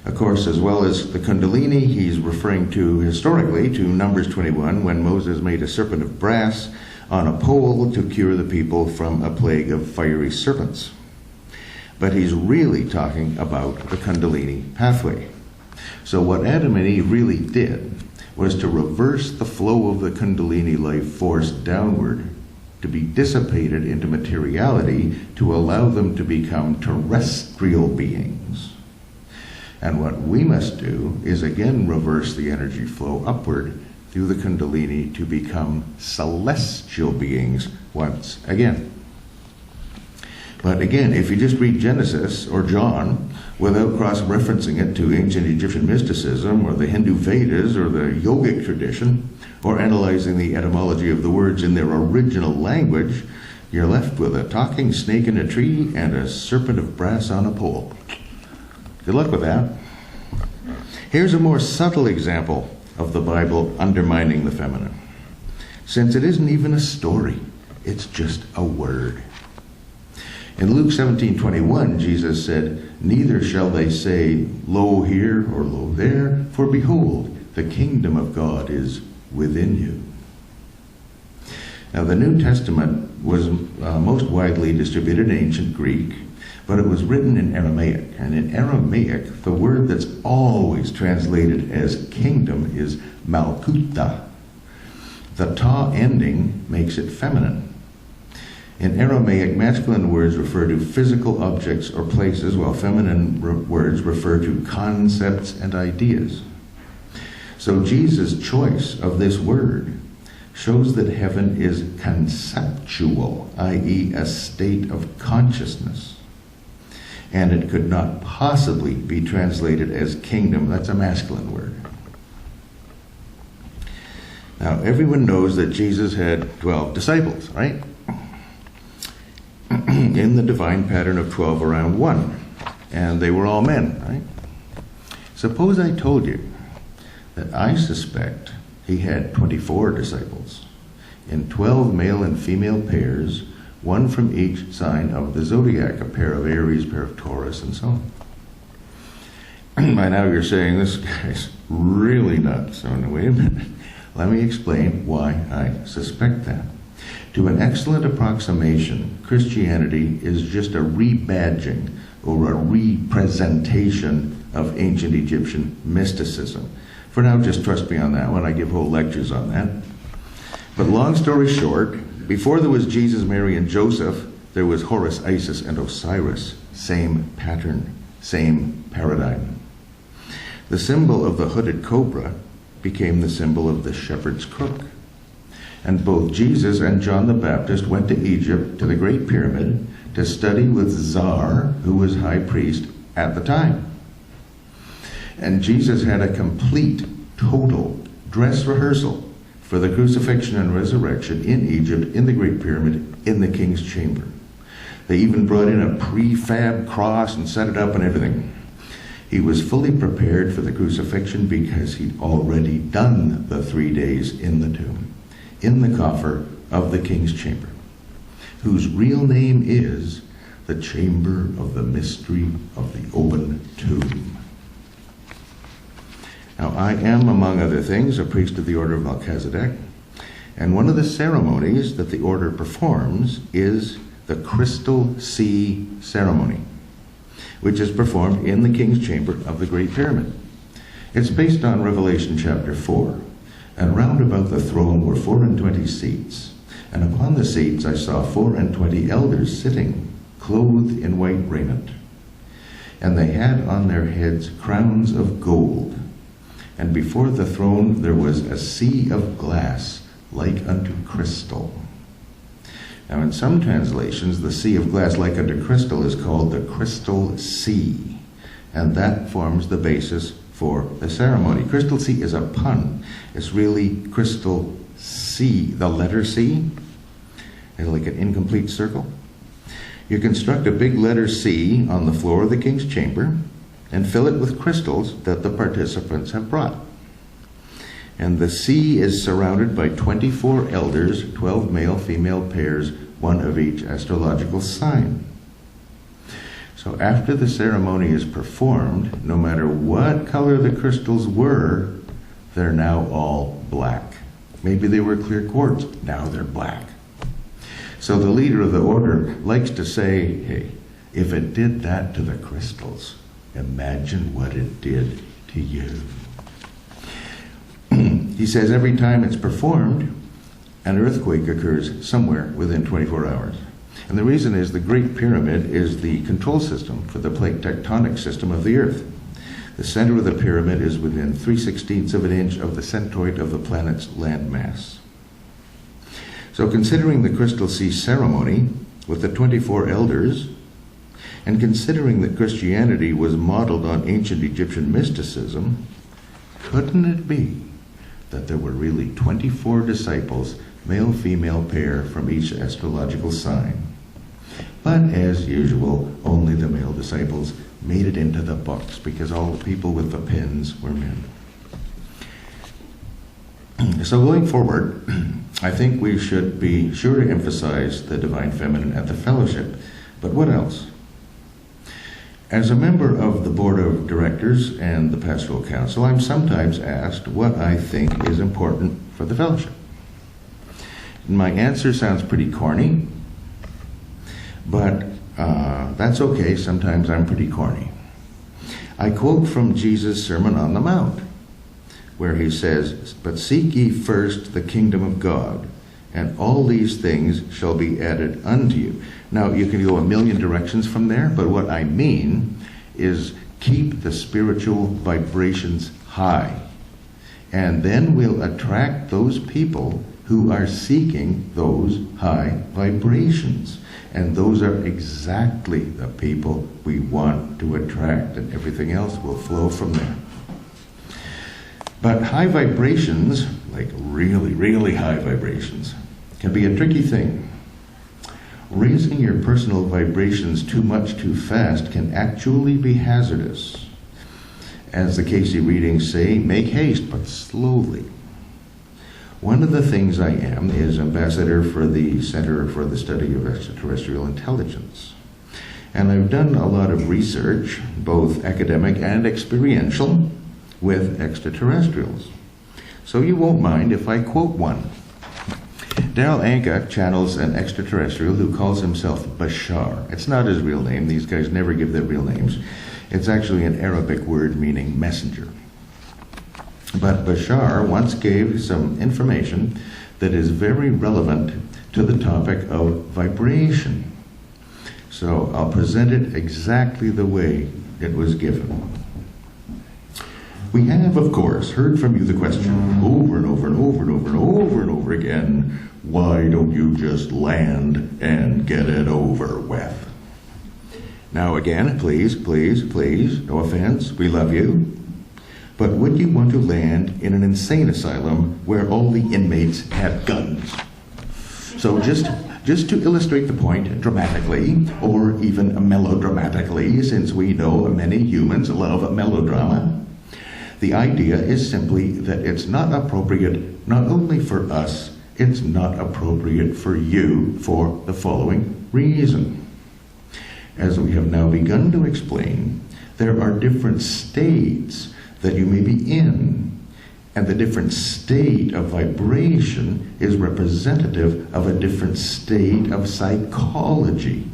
Of course, as well as the Kundalini, he's referring to, historically, to Numbers 21, when Moses made a serpent of brass on a pole to cure the people from a plague of fiery serpents. But he's really talking about the Kundalini pathway. So what Adam and Eve really did was to reverse the flow of the Kundalini life force downward, to be dissipated into materiality, to allow them to become terrestrial beings. And what we must do is again reverse the energy flow upward through the Kundalini to become celestial beings once again. But again, if you just read Genesis or John without cross-referencing it to ancient Egyptian mysticism or the Hindu Vedas or the yogic tradition, or analyzing the etymology of the words in their original language, you're left with a talking snake in a tree and a serpent of brass on a pole. Good luck with that. Here's a more subtle example of the Bible undermining the feminine. Since it isn't even a story, it's just a word. In Luke 17:21, Jesus said, "Neither shall they say, Lo here or lo there, for behold, the kingdom of God is within you." Now, the New Testament was most widely distributed in ancient Greek, but it was written in Aramaic. And in Aramaic, the word that's always translated as kingdom is malkuta. The ta ending makes it feminine. In Aramaic, masculine words refer to physical objects or places, while feminine words refer to concepts and ideas. So Jesus' choice of this word shows that heaven is conceptual, i.e. a state of consciousness. And it could not possibly be translated as kingdom. That's a masculine word. Now, everyone knows that Jesus had 12 disciples, right? In the divine pattern of 12 around 1. And they were all men, right? Suppose I told you that I suspect he had 24 disciples in 12 male and female pairs, one from each sign of the zodiac, a pair of Aries, a pair of Taurus, and so on. By now you're saying, this guy's really nuts. So wait a minute. Let me explain why I suspect that. To an excellent approximation, Christianity is just a rebadging or a representation of ancient Egyptian mysticism. For now, just trust me on that one. I give whole lectures on that. But long story short, before there was Jesus, Mary, and Joseph, there was Horus, Isis, and Osiris. Same pattern, same paradigm. The symbol of the hooded cobra became the symbol of the shepherd's crook. And both Jesus and John the Baptist went to Egypt, to the Great Pyramid, to study with Czar, who was high priest at the time. And Jesus had a complete, total dress rehearsal for the crucifixion and resurrection in Egypt, in the Great Pyramid, in the king's chamber. They even brought in a prefab cross and set it up and everything. He was fully prepared for the crucifixion because he'd already done the 3 days in the tomb, in the coffer of the king's chamber, whose real name is the Chamber of the Mystery of the Open Tomb. Now, I am, among other things, a priest of the Order of Melchizedek, and one of the ceremonies that the order performs is the Crystal Sea Ceremony, which is performed in the king's chamber of the Great Pyramid. It's based on Revelation chapter 4, and round about the throne were 24 seats, and upon the seats I saw 24 elders sitting, clothed in white raiment, and they had on their heads crowns of gold. And before the throne there was a sea of glass, like unto crystal. Now in some translations, the sea of glass like unto crystal is called the Crystal Sea, and that forms the basis for the ceremony. Crystal Sea is a pun. It's really Crystal C, the letter C, and like an incomplete circle. You construct a big letter C on the floor of the king's chamber and fill it with crystals that the participants have brought. And the sea is surrounded by 24 elders, 12 male, female pairs, one of each astrological sign. So after the ceremony is performed, no matter what color the crystals were, they're now all black. Maybe they were clear quartz, now they're black. So the leader of the order likes to say, hey, if it did that to the crystals, imagine what it did to you. He says every time it's performed, an earthquake occurs somewhere within 24 hours. And the reason is the Great Pyramid is the control system for the plate tectonic system of the Earth. The center of the pyramid is within 3/16 of an inch of the centroid of the planet's landmass. So considering the Crystal Sea ceremony with the 24 elders, and considering that Christianity was modeled on ancient Egyptian mysticism, couldn't it be that there were really 24 disciples, male-female pair from each astrological sign? But as usual, only the male disciples made it into the books because all the people with the pins were men. So going forward, I think we should be sure to emphasize the Divine Feminine at the fellowship. But what else? As a member of the Board of Directors and the Pastoral Council, I'm sometimes asked what I think is important for the fellowship. And my answer sounds pretty corny, but that's okay. Sometimes I'm pretty corny. I quote from Jesus' Sermon on the Mount, where he says, "But seek ye first the kingdom of God, and all these things shall be added unto you." Now, you can go a million directions from there, but what I mean is keep the spiritual vibrations high, and then we'll attract those people who are seeking those high vibrations. And those are exactly the people we want to attract, and everything else will flow from there. But high vibrations, like really, really high vibrations, can be a tricky thing. Raising your personal vibrations too much too fast can actually be hazardous. as the Casey readings say, make haste, but slowly. One of the things I am is ambassador for the Center for the Study of Extraterrestrial Intelligence. And I've done a lot of research, both academic and experiential, with extraterrestrials. So you won't mind if I quote one. Daryl Anka channels an extraterrestrial who calls himself Bashar. It's not his real name. These guys never give their real names. It's actually an Arabic word meaning messenger. But Bashar once gave some information that is very relevant to the topic of vibration. So I'll present it exactly the way it was given. We have, of course, heard from you the question over and over and over and over and over and over again, why don't you just land and get it over with? Now again, please, no offense, we love you. But would you want to land in an insane asylum where all the inmates have guns? So just to illustrate the point dramatically, or even melodramatically, since we know many humans love melodrama, the idea is simply that it's not appropriate not only for us, it's not appropriate for you for the following reason. As we have now begun to explain, there are different states that you may be in, and the different state of vibration is representative of a different state of psychology.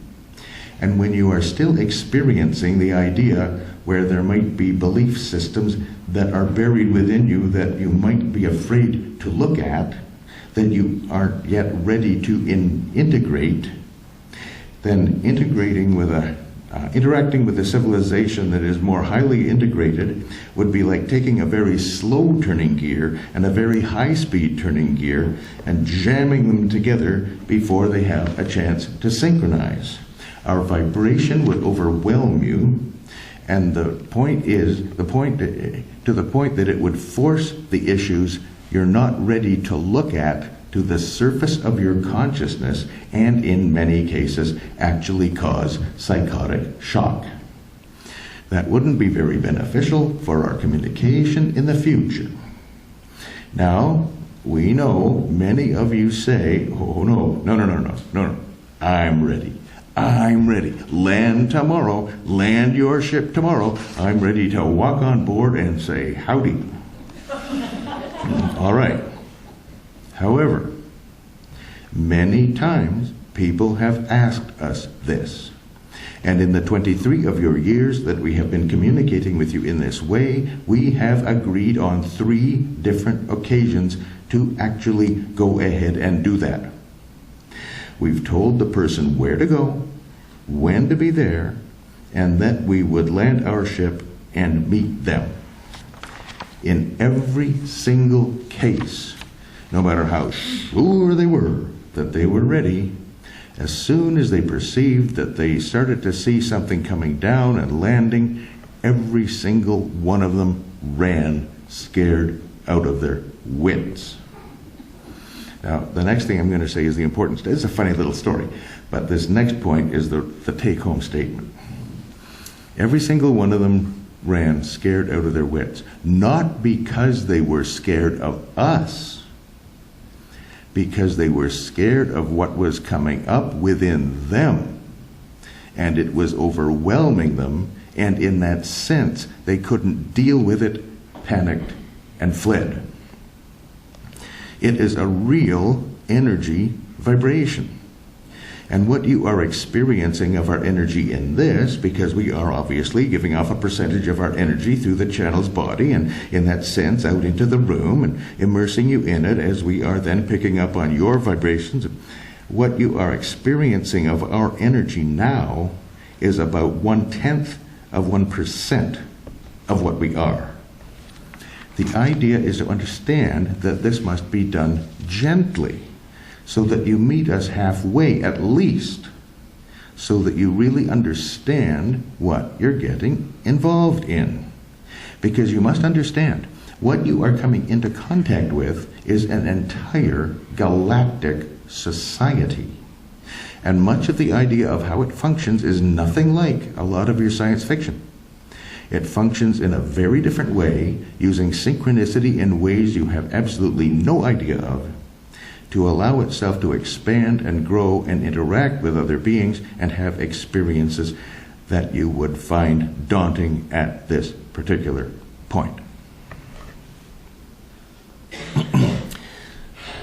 And when you are still experiencing the idea where there might be belief systems that are buried within you that you might be afraid to look at, that you aren't yet ready to integrate, then interacting with a civilization that is more highly integrated would be like taking a very slow turning gear and a very high speed turning gear and jamming them together before they have a chance to synchronize. Our vibration would overwhelm you, and to the point that it would force the issues you're not ready to look at to the surface of your consciousness, and in many cases actually cause psychotic shock. That wouldn't be very beneficial for our communication in the future. Now, we know many of you say, oh no, I'm ready. Land tomorrow. Land your ship tomorrow. I'm ready to walk on board and say howdy. All right. However, many times people have asked us this. And in the 23 of your years that we have been communicating with you in this way, we have agreed on 3 different occasions to actually go ahead and do that. We've told the person where to go, when to be there, and that we would land our ship and meet them. In every single case, no matter how sure they were that they were ready, as soon as they perceived that they started to see something coming down and landing, every single one of them ran, scared out of their wits. Now, the next thing I'm going to say is the importance. It's a funny little story, but this next point is the take-home statement. Every single one of them ran, scared out of their wits, not because they were scared of us, because they were scared of what was coming up within them, and it was overwhelming them, and in that sense, they couldn't deal with it, panicked, and fled. It is a real energy vibration. And what you are experiencing of our energy in this, because we are obviously giving off a percentage of our energy through the channel's body, and in that sense out into the room and immersing you in it as we are then picking up on your vibrations, what you are experiencing of our energy now is about 0.1% of what we are. The idea is to understand that this must be done gently, so that you meet us halfway at least, so that you really understand what you're getting involved in. Because you must understand, what you are coming into contact with is an entire galactic society. And much of the idea of how it functions is nothing like a lot of your science fiction. It functions in a very different way, using synchronicity in ways you have absolutely no idea of, to allow itself to expand and grow and interact with other beings and have experiences that you would find daunting at this particular point.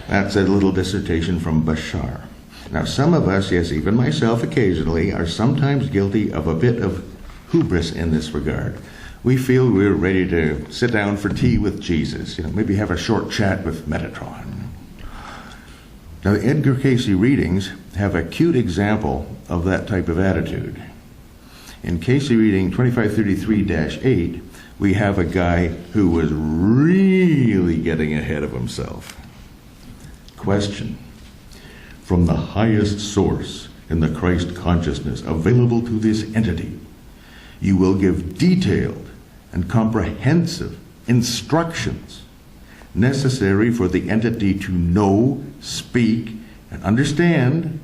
That's a little dissertation from Bashar. Now, some of us, yes, even myself occasionally, are sometimes guilty of a bit of hubris in this regard. We feel we're ready to sit down for tea with Jesus, maybe have a short chat with Metatron. Now, the Edgar Cayce readings have a cute example of that type of attitude. In Cayce reading 2533-8, we have a guy who was really getting ahead of himself. Question: from the highest source in the Christ consciousness available to this entity, you will give detailed and comprehensive instructions necessary for the entity to know, speak, and understand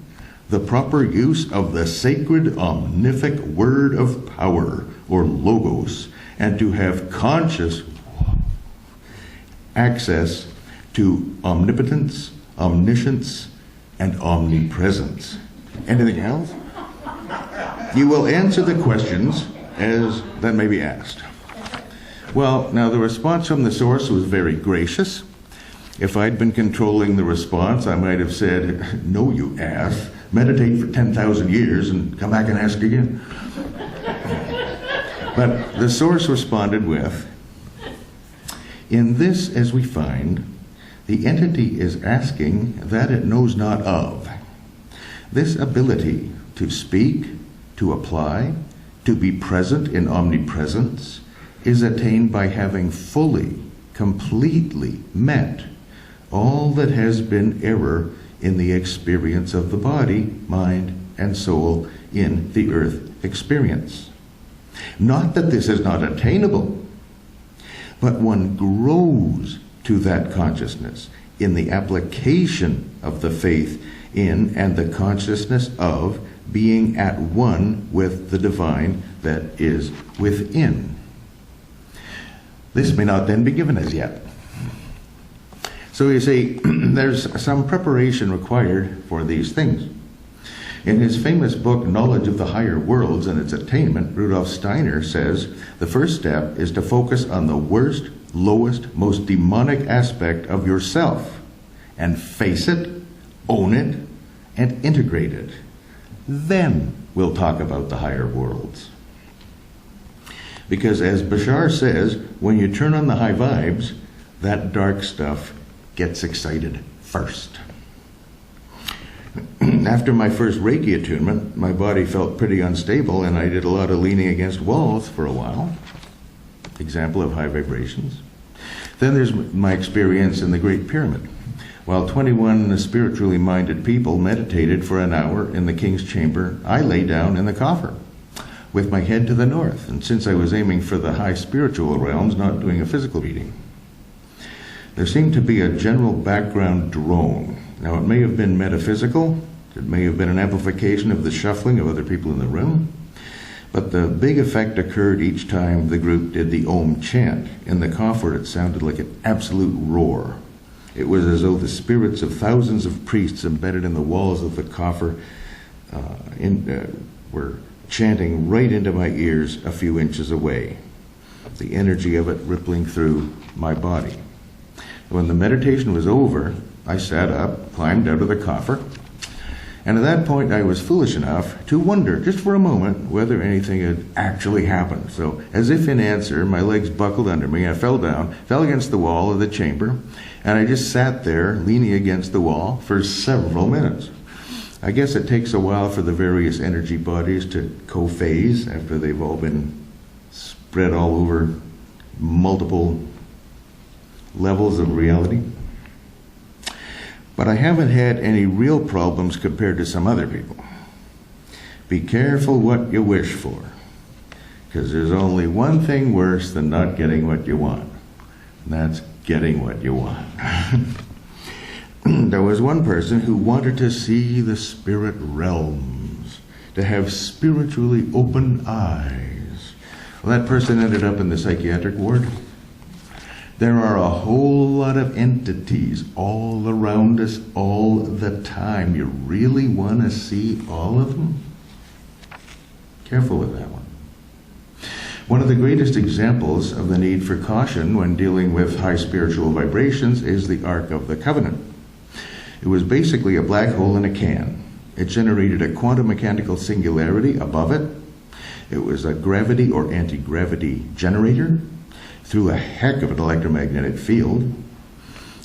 the proper use of the sacred omnific word of power, or logos, and to have conscious access to omnipotence, omniscience, and omnipresence. Anything else? You will answer the questions as that may be asked. Well, now the response from the source was very gracious. If I'd been controlling the response, I might have said, no, you ass, meditate for 10,000 years and come back and ask again. But the source responded with, in this, as we find, the entity is asking that it knows not of. This ability to speak, to apply, to be present in omnipresence, is attained by having fully, completely met all that has been error in the experience of the body, mind, and soul in the earth experience. Not that this is not attainable, but one grows to that consciousness in the application of the faith in and the consciousness of being at one with the divine that is within. This may not then be given as yet. So you see, there's some preparation required for these things. In his famous book, Knowledge of the Higher Worlds and Its Attainment, Rudolf Steiner says, the first step is to focus on the worst, lowest, most demonic aspect of yourself and face it, own it, and integrate it. Then we'll talk about the higher worlds. Because as Bashar says, when you turn on the high vibes, that dark stuff gets excited first. After my first Reiki attunement, my body felt pretty unstable and I did a lot of leaning against walls for a while. Example of high vibrations. Then there's my experience in the Great Pyramid. While 21 spiritually minded people meditated for an hour in the King's Chamber, I lay down in the coffer with my head to the north, and since I was aiming for the high spiritual realms, not doing a physical reading. There seemed to be a general background drone. Now, it may have been metaphysical, it may have been an amplification of the shuffling of other people in the room, but the big effect occurred each time the group did the Om chant. In the coffer, it sounded like an absolute roar. It was as though the spirits of thousands of priests embedded in the walls of the coffer were chanting right into my ears a few inches away, the energy of it rippling through my body. When the meditation was over, I sat up, climbed out of the coffer, and at that point I was foolish enough to wonder, just for a moment, whether anything had actually happened. So, as if in answer, my legs buckled under me, I fell down, fell against the wall of the chamber, and I just sat there, leaning against the wall, for several minutes. I guess it takes a while for the various energy bodies to co-phase after they've all been spread all over multiple levels of reality. But I haven't had any real problems compared to some other people. Be careful what you wish for, because there's only one thing worse than not getting what you want, and that's getting what you want. There was one person who wanted to see the spirit realms, to have spiritually open eyes. Well, that person ended up in the psychiatric ward. There are a whole lot of entities all around us all the time. You really want to see all of them? Careful with that one. One of the greatest examples of the need for caution when dealing with high spiritual vibrations is the Ark of the Covenant. It was basically a black hole in a can. It generated a quantum mechanical singularity above it. It was a gravity or anti-gravity generator through a heck of an electromagnetic field,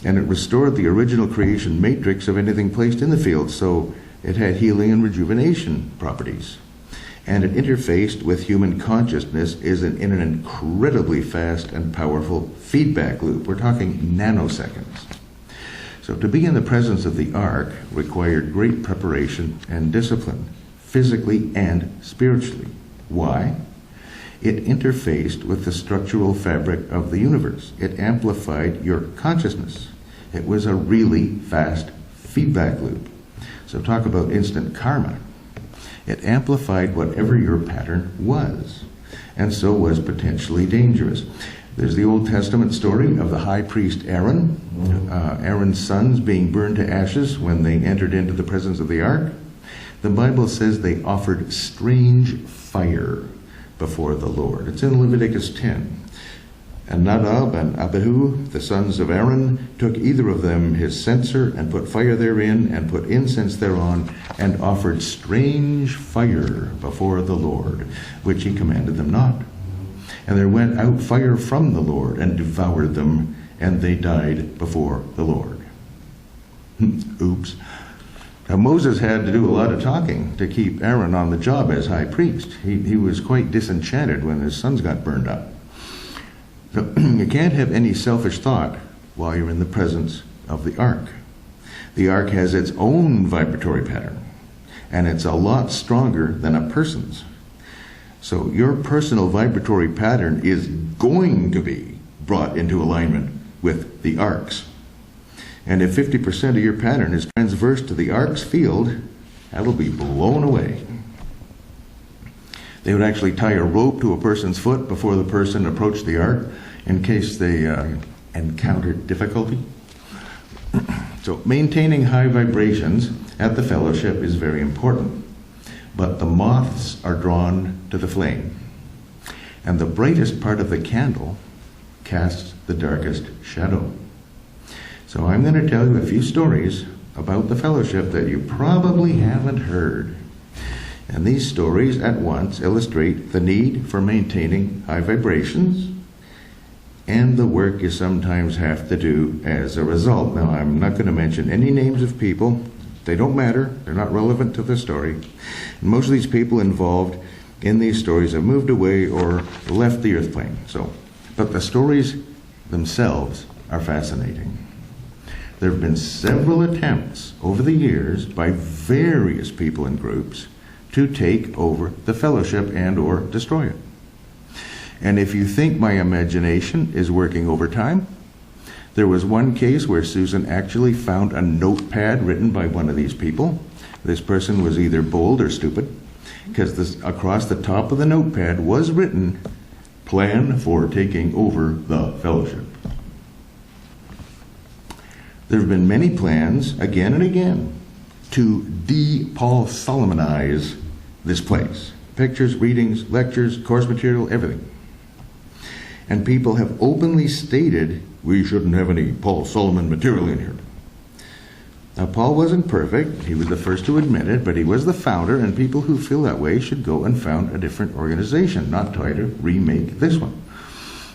and it restored the original creation matrix of anything placed in the field, so it had healing and rejuvenation properties. And it interfaced with human consciousness in an incredibly fast and powerful feedback loop. We're talking nanoseconds. So to be in the presence of the Ark required great preparation and discipline, physically and spiritually. Why? It interfaced with the structural fabric of the universe. It amplified your consciousness. It was a really fast feedback loop. So talk about instant karma. It amplified whatever your pattern was, and so was potentially dangerous. There's the Old Testament story of the high priest Aaron, Aaron's sons being burned to ashes when they entered into the presence of the ark. The Bible says they offered strange fire before the Lord. It's in Leviticus 10. And Nadab and Abihu, the sons of Aaron, took either of them his censer and put fire therein and put incense thereon and offered strange fire before the Lord, which he commanded them not. And there went out fire from the Lord and devoured them, and they died before the Lord. Oops. Now Moses had to do a lot of talking to keep Aaron on the job as high priest. He was quite disenchanted when his sons got burned up. So you can't have any selfish thought while you're in the presence of the ark. The ark has its own vibratory pattern, and it's a lot stronger than a person's. So your personal vibratory pattern is going to be brought into alignment with the ark's. And if 50% of your pattern is transverse to the ark's field, that'll be blown away. They would actually tie a rope to a person's foot before the person approached the ark in case they encountered difficulty. So maintaining high vibrations at the fellowship is very important. But the moths are drawn to the flame. And the brightest part of the candle casts the darkest shadow. So I'm going to tell you a few stories about the fellowship that you probably haven't heard. And these stories at once illustrate the need for maintaining high vibrations and the work you sometimes have to do as a result. Now, I'm not going to mention any names of people. They don't matter. They're not relevant to the story. And most of these people involved in these stories have moved away or left the earth plane. But the stories themselves are fascinating. There have been several attempts over the years by various people and groups to take over the fellowship and or destroy it. And if you think my imagination is working overtime, there was one case where Susan actually found a notepad written by one of these people. This person was either bold or stupid, because across the top of the notepad was written, "Plan for taking over the fellowship." There have been many plans, again and again, to de-Paul Solomonize this place. Pictures, readings, lectures, course material, everything. And people have openly stated, we shouldn't have any Paul Solomon material in here. Now, Paul wasn't perfect. He was the first to admit it, but he was the founder, and people who feel that way should go and found a different organization, not try to remake this one.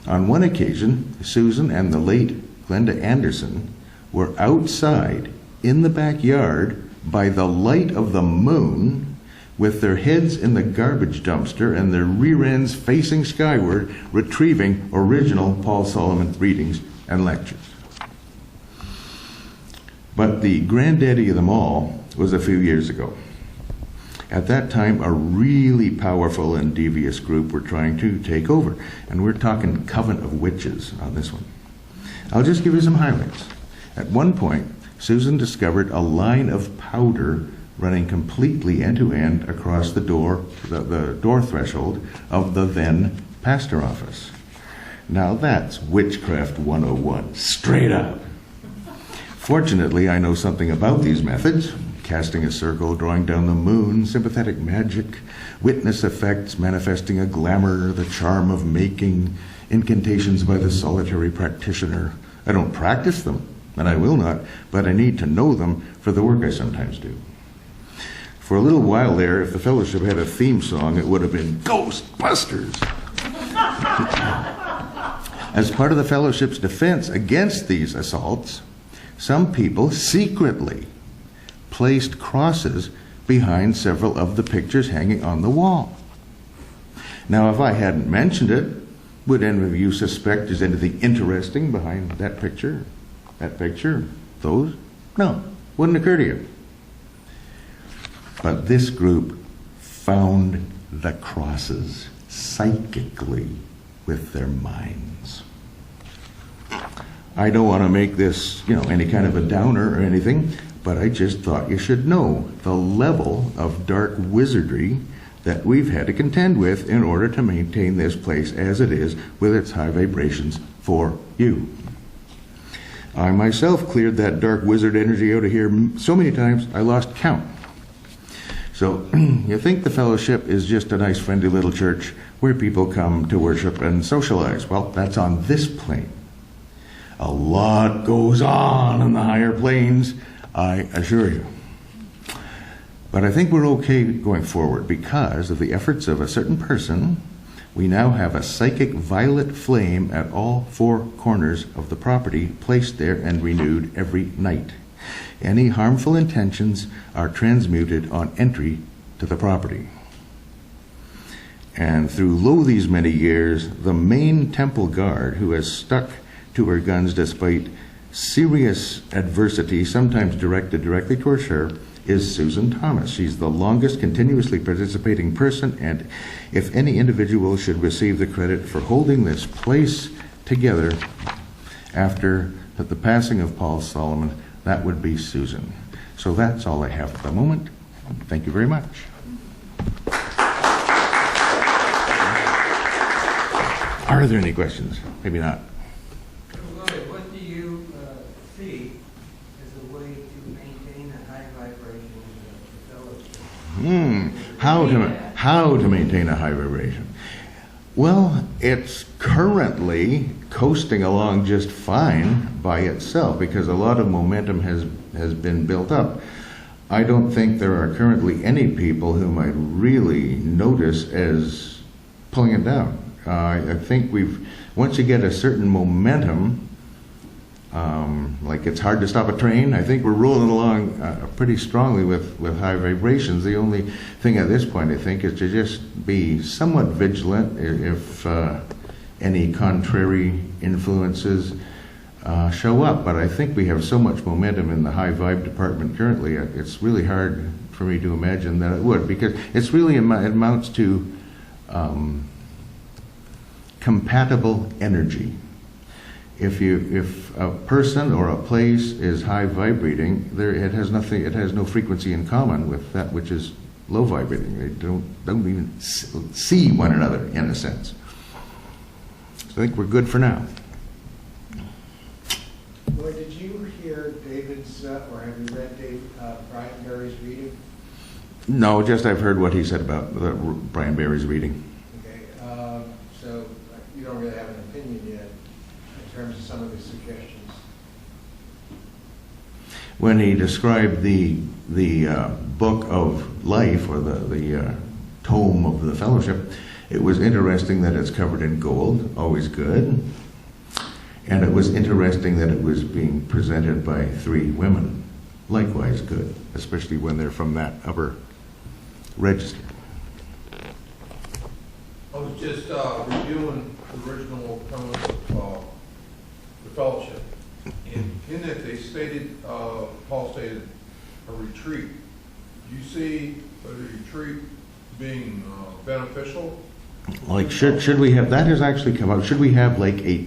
On one occasion, Susan and the late Glenda Anderson were outside in the backyard by the light of the moon with their heads in the garbage dumpster and their rear ends facing skyward, retrieving original Paul Solomon readings and lectures. But the granddaddy of them all was a few years ago. At that time, a really powerful and devious group were trying to take over. And we're talking coven of witches on this one. I'll just give you some highlights. At one point, Susan discovered a line of powder running completely end-to-end across the door threshold of the then pastor office. Now that's witchcraft 101, straight up. Fortunately, I know something about these methods: casting a circle, drawing down the moon, sympathetic magic, witness effects, manifesting a glamour, the charm of making, incantations by the solitary practitioner. I don't practice them, and I will not, but I need to know them for the work I sometimes do. For a little while there, if the fellowship had a theme song, it would have been Ghostbusters. As part of the fellowship's defense against these assaults, some people secretly placed crosses behind several of the pictures hanging on the wall. Now, if I hadn't mentioned it, would any of you suspect there's anything interesting behind that picture, those? No, wouldn't occur to you. But this group found the crosses psychically with their minds. I don't want to make this, any kind of a downer or anything, but I just thought you should know the level of dark wizardry that we've had to contend with in order to maintain this place as it is with its high vibrations for you. I myself cleared that dark wizard energy out of here so many times I lost count. So you think the fellowship is just a nice friendly little church where people come to worship and socialize. Well, that's on this plane. A lot goes on in the higher planes, I assure you. But I think we're okay going forward because of the efforts of a certain person. We now have a psychic violet flame at all four corners of the property, placed there and renewed every night. Any harmful intentions are transmuted on entry to the property. And through these many years, the main temple guard, who has stuck to her guns despite serious adversity, sometimes directed directly towards her, is Susan Thomas. She's the longest continuously participating person, and if any individual should receive the credit for holding this place together after the passing of Paul Solomon, that would be Susan. So that's all I have at the moment. Thank you very much. Are there any questions? Maybe not. Lloyd, what do you see as a way to maintain a high vibration in the fellowship? How to maintain a high vibration? Well, it's currently coasting along just fine by itself because a lot of momentum has been built up. I don't think there are currently any people whom I really notice as pulling it down. I think once you get a certain momentum, like it's hard to stop a train, I think we're rolling along pretty strongly with high vibrations. The only thing at this point, I think, is to just be somewhat vigilant if any contrary influences show up. But I think we have so much momentum in the high vibe department currently, it's really hard for me to imagine that it would, because it's really amounts to compatible energy. If a person or a place is high vibrating, it has no frequency in common with that which is low vibrating. They don't even see one another in a sense. So I think we're good for now. Lloyd, did you hear David's, or have you read Brian Berry's reading? No, just I've heard what he said about Brian Berry's reading. Okay, so you don't really have an opinion yet in terms of some of his suggestions. When he described the book of life, or the tome of the fellowship, it was interesting that it's covered in gold, always good. And it was interesting that it was being presented by 3 women, likewise good, especially when they're from that upper register. I was just reviewing the original premise of the fellowship. And in it, they stated, Paul stated, a retreat. Do you see a retreat being beneficial? Like, should we have, that has actually come up, should we have like a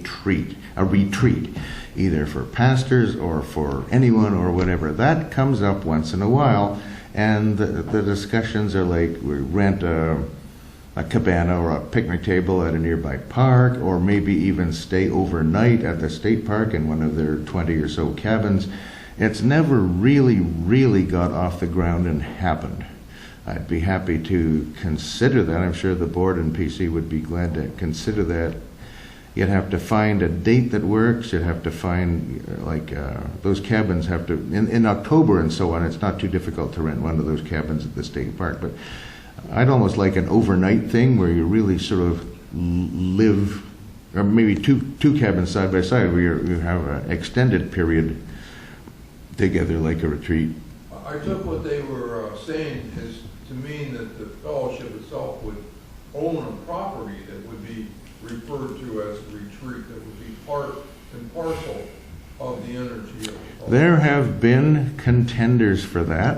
retreat, either for pastors or for anyone or whatever? That comes up once in a while, and the discussions are like, we rent a cabana or a picnic table at a nearby park, or maybe even stay overnight at the state park in one of their 20 or so cabins. It's never really got off the ground and happened. I'd be happy to consider that. I'm sure the board and PC would be glad to consider that. You'd have to find a date that works. You'd have to find, those cabins have to, in October and so on, it's not too difficult to rent one of those cabins at the state park. But I'd almost like an overnight thing where you really sort of live, or maybe two cabins side by side where you have an extended period together like a retreat. I took what they were saying as to mean that the fellowship itself would own a property that would be referred to as a retreat, that would be part and parcel of the energy of the There have been contenders for that,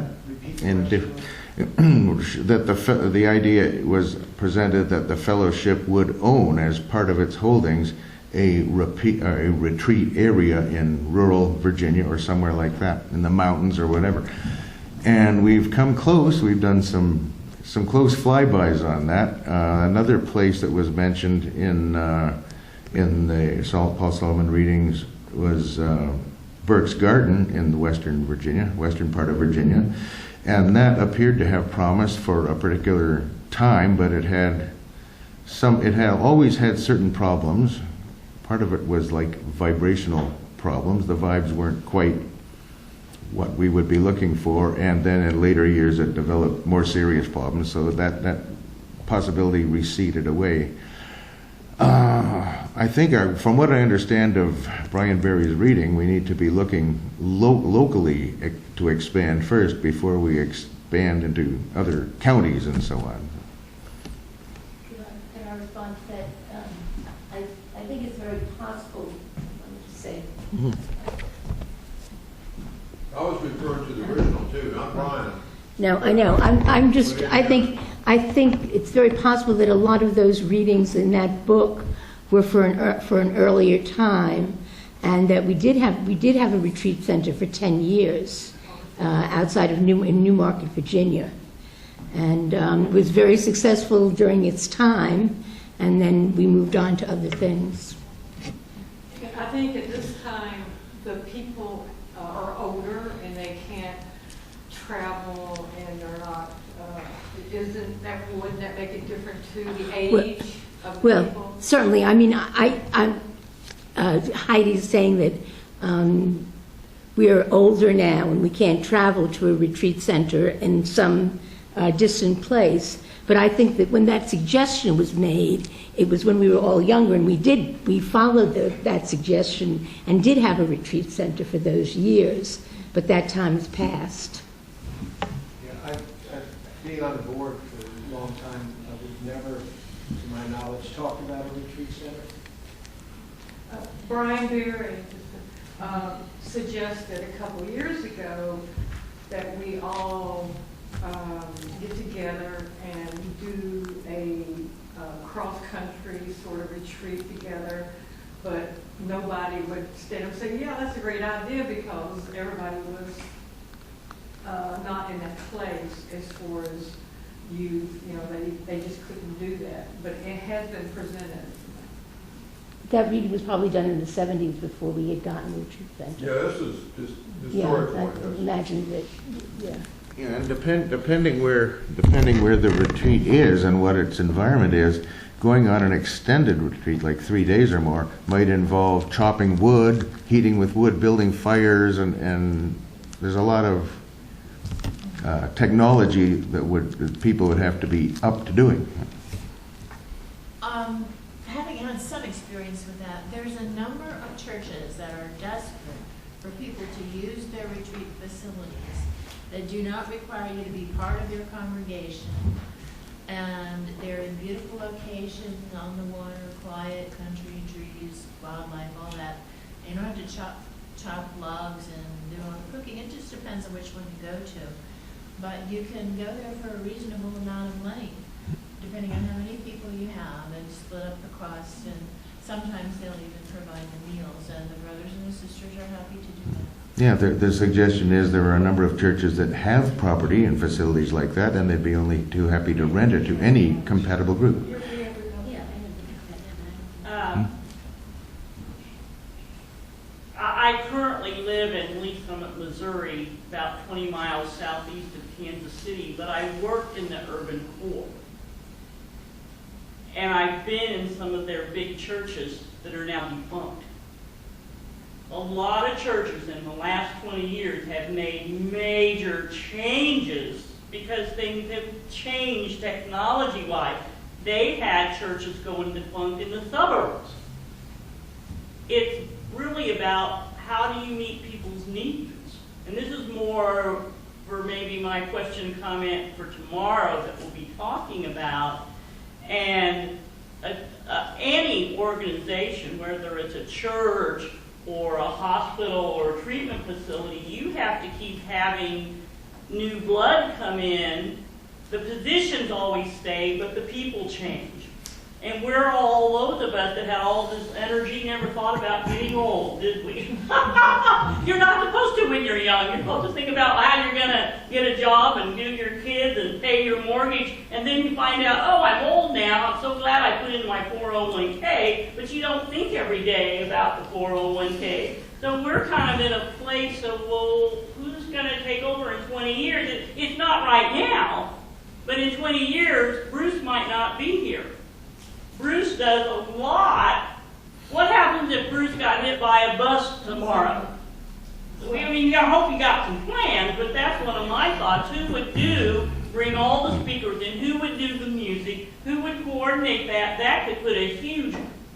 and that the idea was presented that the fellowship would own as part of its holdings a retreat area in rural Virginia or somewhere like that, in the mountains or whatever. And we've come close. We've done some close flybys on that. Another place that was mentioned in the Paul Solomon readings was Burke's Garden in the western part of Virginia. And that appeared to have promise for a particular time, but it had always had certain problems. Part of it was like vibrational problems. The vibes weren't quite what we would be looking for, and then in later years it developed more serious problems, so that possibility receded away. I think, from what I understand of Brian Berry's reading, we need to be looking locally to expand first before we expand into other counties and so on. Can I respond to that? I think it's very possible, let me just say. I was referring to the original too, not Brian. No, I know. I think it's very possible that a lot of those readings in that book were for an earlier time, and that we did have a retreat center for 10 years outside of Newmarket, Virginia, and it was very successful during its time, and then we moved on to other things. I think at this time the people are older and they can't travel, and they're not. Wouldn't that make it different to the age of the Well, people? certainly. I mean, I'm Heidi's saying that we are older now and we can't travel to a retreat center in some distant place. But I think that when that suggestion was made, it was when we were all younger, and we followed that suggestion and did have a retreat center for those years. But that time has passed. Yeah, I've being on the board for a long time, we've never, to my knowledge, talked about a retreat center. Brian Berry suggested a couple of years ago that we all get together and do a cross-country sort of retreat together, but nobody would stand up and say, yeah, that's a great idea, because everybody was not in that place as far as youth. They just couldn't do that, but it has been presented. That reading was probably done in the 70s before we had gotten a retreat center. Yeah, this is just historic. Yeah, I imagine that, yeah. Yeah, and depending where the retreat is and what its environment is, going on an extended retreat, like 3 days or more, might involve chopping wood, heating with wood, building fires, and there's a lot of technology that people would have to be up to doing. Having had some experience with that, there's a number of churches that are desperate for people to use their retreat facilities that do not require you to be part of your congregation, and they're in beautiful locations on the water, quiet, country, trees, wildlife, all that. You don't have to chop logs and do all the cooking. It just depends on which one you go to. But you can go there for a reasonable amount of money, depending on how many people you have, and split up the cost. And sometimes they'll even provide the meals, and the brothers and the sisters are happy to do that. Yeah, the suggestion is there are a number of churches that have property and facilities like that, and they'd be only too happy to rent it to any compatible group. I currently live in Lee Summit, Missouri, about 20 miles southeast of Kansas City, but I worked in the urban core. And I've been in some of their big churches that are now defunct. A lot of churches in the last 20 years have made major changes because things have changed technology-wise. They've had churches going defunct in the suburbs. It's really about how do you meet people's needs? And this is more for maybe my question and comment for tomorrow that we'll be talking about. And any organization, whether it's a church or a hospital or a treatment facility, you have to keep having new blood come in. The positions always stay, but the people change. And we're all, those of us that had all this energy, never thought about getting old, did we? You're not supposed to when you're young. You're supposed to think about how you're going to get a job and do your kids and pay your mortgage. And then you find out, oh, I'm old now. I'm so glad I put in my 401k. But you don't think every day about the 401k. So we're kind of in a place of, well, who's going to take over in 20 years? It's not right now. But in 20 years, Bruce might not be here. Bruce does a lot. What happens if Bruce got hit by a bus tomorrow? I mean, I hope you got some plans, but that's one of my thoughts. Who would bring all the speakers in? Who would do the music? Who would coordinate that? That could put a huge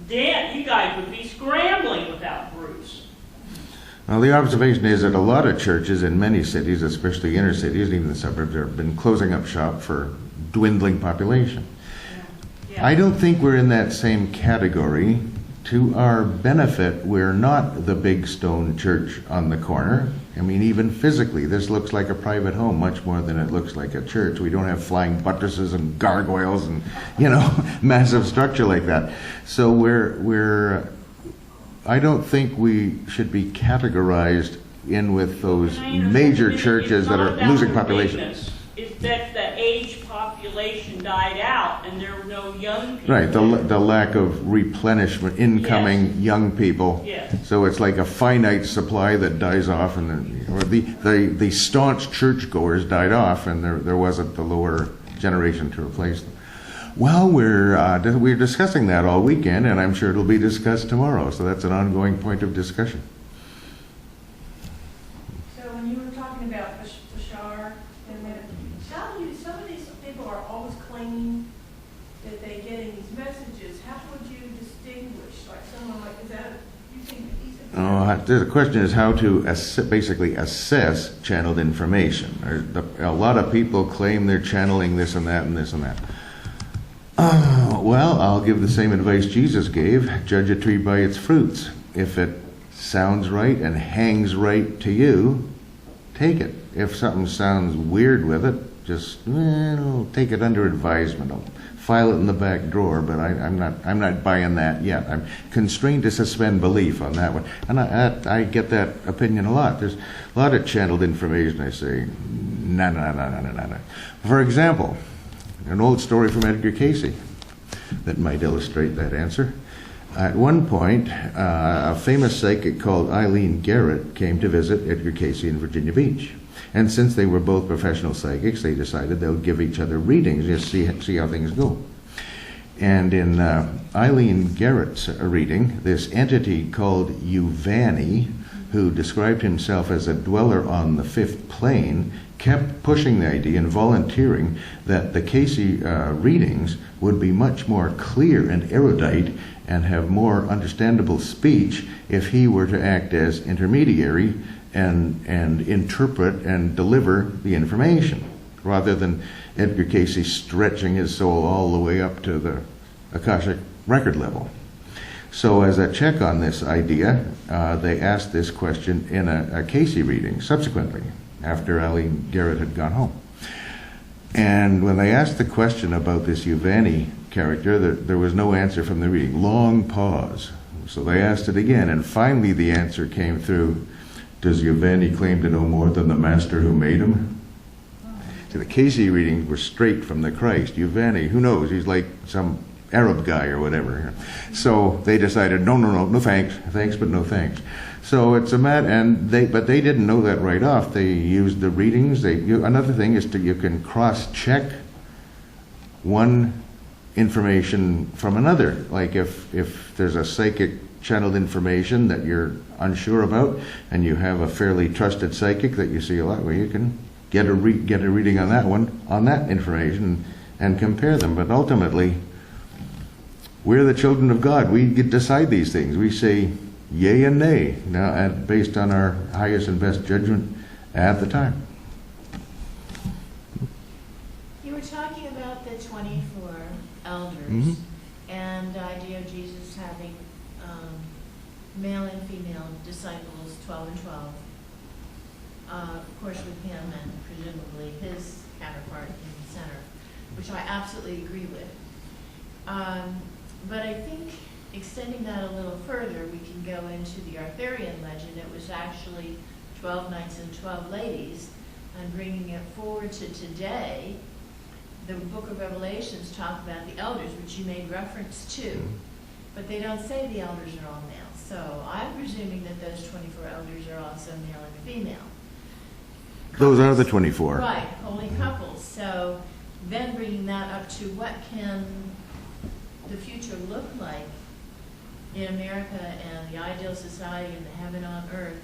dent. You guys would be scrambling without Bruce. Well, the observation is that a lot of churches in many cities, especially inner cities and even the suburbs, have been closing up shop for dwindling population. Yeah. I don't think we're in that same category. To our benefit, we're not the big stone church on the corner. I mean, even physically, this looks like a private home much more than it looks like a church. We don't have flying buttresses and gargoyles and, massive structure like that. So I don't think we should be categorized in with those major churches that are losing population. It's that the age population died out and there were no young people. Right, the lack of replenishment, incoming young people. Yes. So it's like a finite supply that dies off, and the staunch churchgoers died off, and there wasn't the lower generation to replace them. Well, we're discussing that all weekend, and I'm sure it'll be discussed tomorrow. So that's an ongoing point of discussion. So when you were talking about Bashar, some of these people are always claiming that they're getting these messages. How would you distinguish, like someone like, is that, you think that he's The question is how to basically assess channeled information. A lot of people claim they're channeling this and that and this and that. Well, I'll give the same advice Jesus gave. Judge a tree by its fruits. If it sounds right and hangs right to you, take it. If something sounds weird with it, just take it under advisement. I'll file it in the back drawer, but I'm not buying that yet. I'm constrained to suspend belief on that one. And I get that opinion a lot. There's a lot of channeled information. I say, no. For example, an old story from Edgar Casey that might illustrate that answer. At one point, a famous psychic called Eileen Garrett came to visit Edgar Casey in Virginia Beach. And since they were both professional psychics, they decided they'll give each other readings, just see how things go. And in Eileen Garrett's reading, this entity called Uvani, who described himself as a dweller on the fifth plane, kept pushing the idea and volunteering that the Casey readings would be much more clear and erudite and have more understandable speech if he were to act as intermediary and interpret and deliver the information, rather than Edgar Casey stretching his soul all the way up to the Akashic record level. So as a check on this idea, they asked this question in a Casey reading subsequently, after Eileen Garrett had gone home. And when they asked the question about this Uvani character, there was no answer from the reading. Long pause. So they asked it again, and finally the answer came through. Does Giovanni claim to know more than the master who made him? See, the Casey readings were straight from the Christ. Giovanni, who knows? He's like some Arab guy or whatever. So they decided, no thanks. Thanks, but no thanks. So it's a but they didn't know that right off. They used the readings. Another thing is you can cross-check one information from another. Like if there's a psychic channeled information that you're unsure about, and you have a fairly trusted psychic that you see a lot, well, you can get a reading on that one, on that information, and compare them. But ultimately, we're the children of God. We decide these things. We say yay and nay, now, based on our highest and best judgment at the time. You were talking about the 24 elders Mhm. and the idea of Jesus having male and female disciples, 12 and 12. Of course, with him and presumably his counterpart in the center, which I absolutely agree with. But I think extending that a little further, we can go into the Arthurian legend. It was actually 12 knights and 12 ladies, and bringing it forward to today, the book of Revelations talk about the elders, which you made reference to, but they don't say the elders are all male. So I'm presuming that those 24 elders are also male and female. Those are the 24. Right, holy couples. So then bringing that up to what can the future look like in America and the ideal society and the heaven on earth,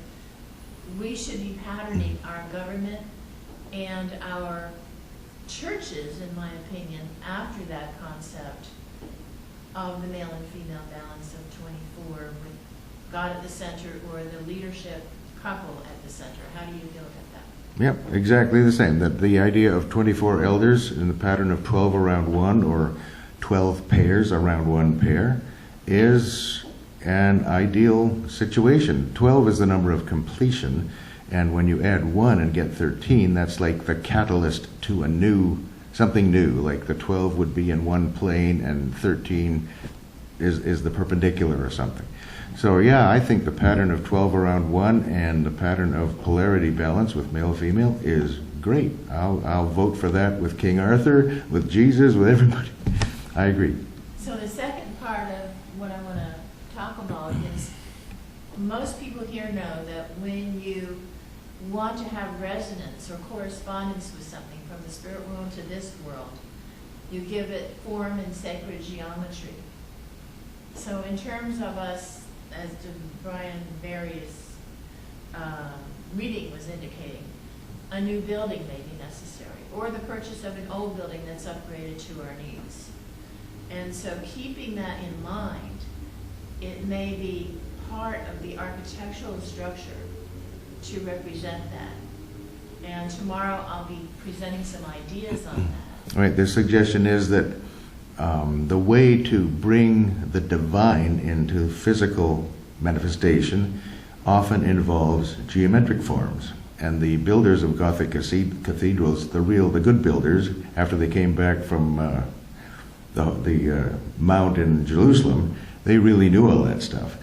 we should be patterning our government and our churches, in my opinion, after that concept of the male and female balance of 24 with God at the center or the leadership couple at the center. How do you feel about that? Yep, exactly the same. That the idea of 24 elders in the pattern of 12 around one, or 12 pairs around one pair, is an ideal situation. 12 is the number of completion, and when you add 1 and get 13, that's like the catalyst to something new. Like the 12 would be in one plane and 13 is the perpendicular or something. So yeah, I think the pattern of 12 around 1 and the pattern of polarity balance with male-female is great. I'll vote for that with King Arthur, with Jesus, with everybody. I agree. So the second part of what I want to talk about is most people here know that when you want to have resonance or correspondence with something from the spirit world to this world, you give it form and sacred geometry. So in terms of us, as Brian Barry's reading was indicating, a new building may be necessary, or the purchase of an old building that's upgraded to our needs. And so keeping that in mind, it may be part of the architectural structure to represent that. And tomorrow I'll be presenting some ideas on that. Right, the suggestion is that the way to bring the divine into physical manifestation often involves geometric forms. And the builders of Gothic cathedrals, the good builders, after they came back from the Mount in Jerusalem, they really knew all that stuff.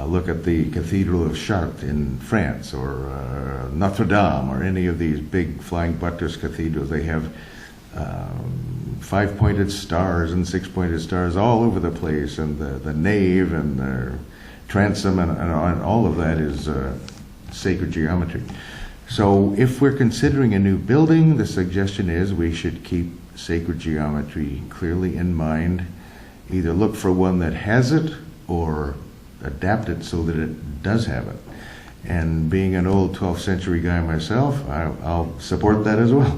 Look at the Cathedral of Chartres in France, or Notre Dame, or any of these big flying buttress cathedrals. They have 5-pointed stars and 6-pointed stars all over the place, and the nave and the transom and all of that is sacred geometry. So if we're considering a new building, the suggestion is we should keep sacred geometry clearly in mind. Either look for one that has it or adapt it so that it does have it. And being an old 12th century guy myself, I'll support that as well.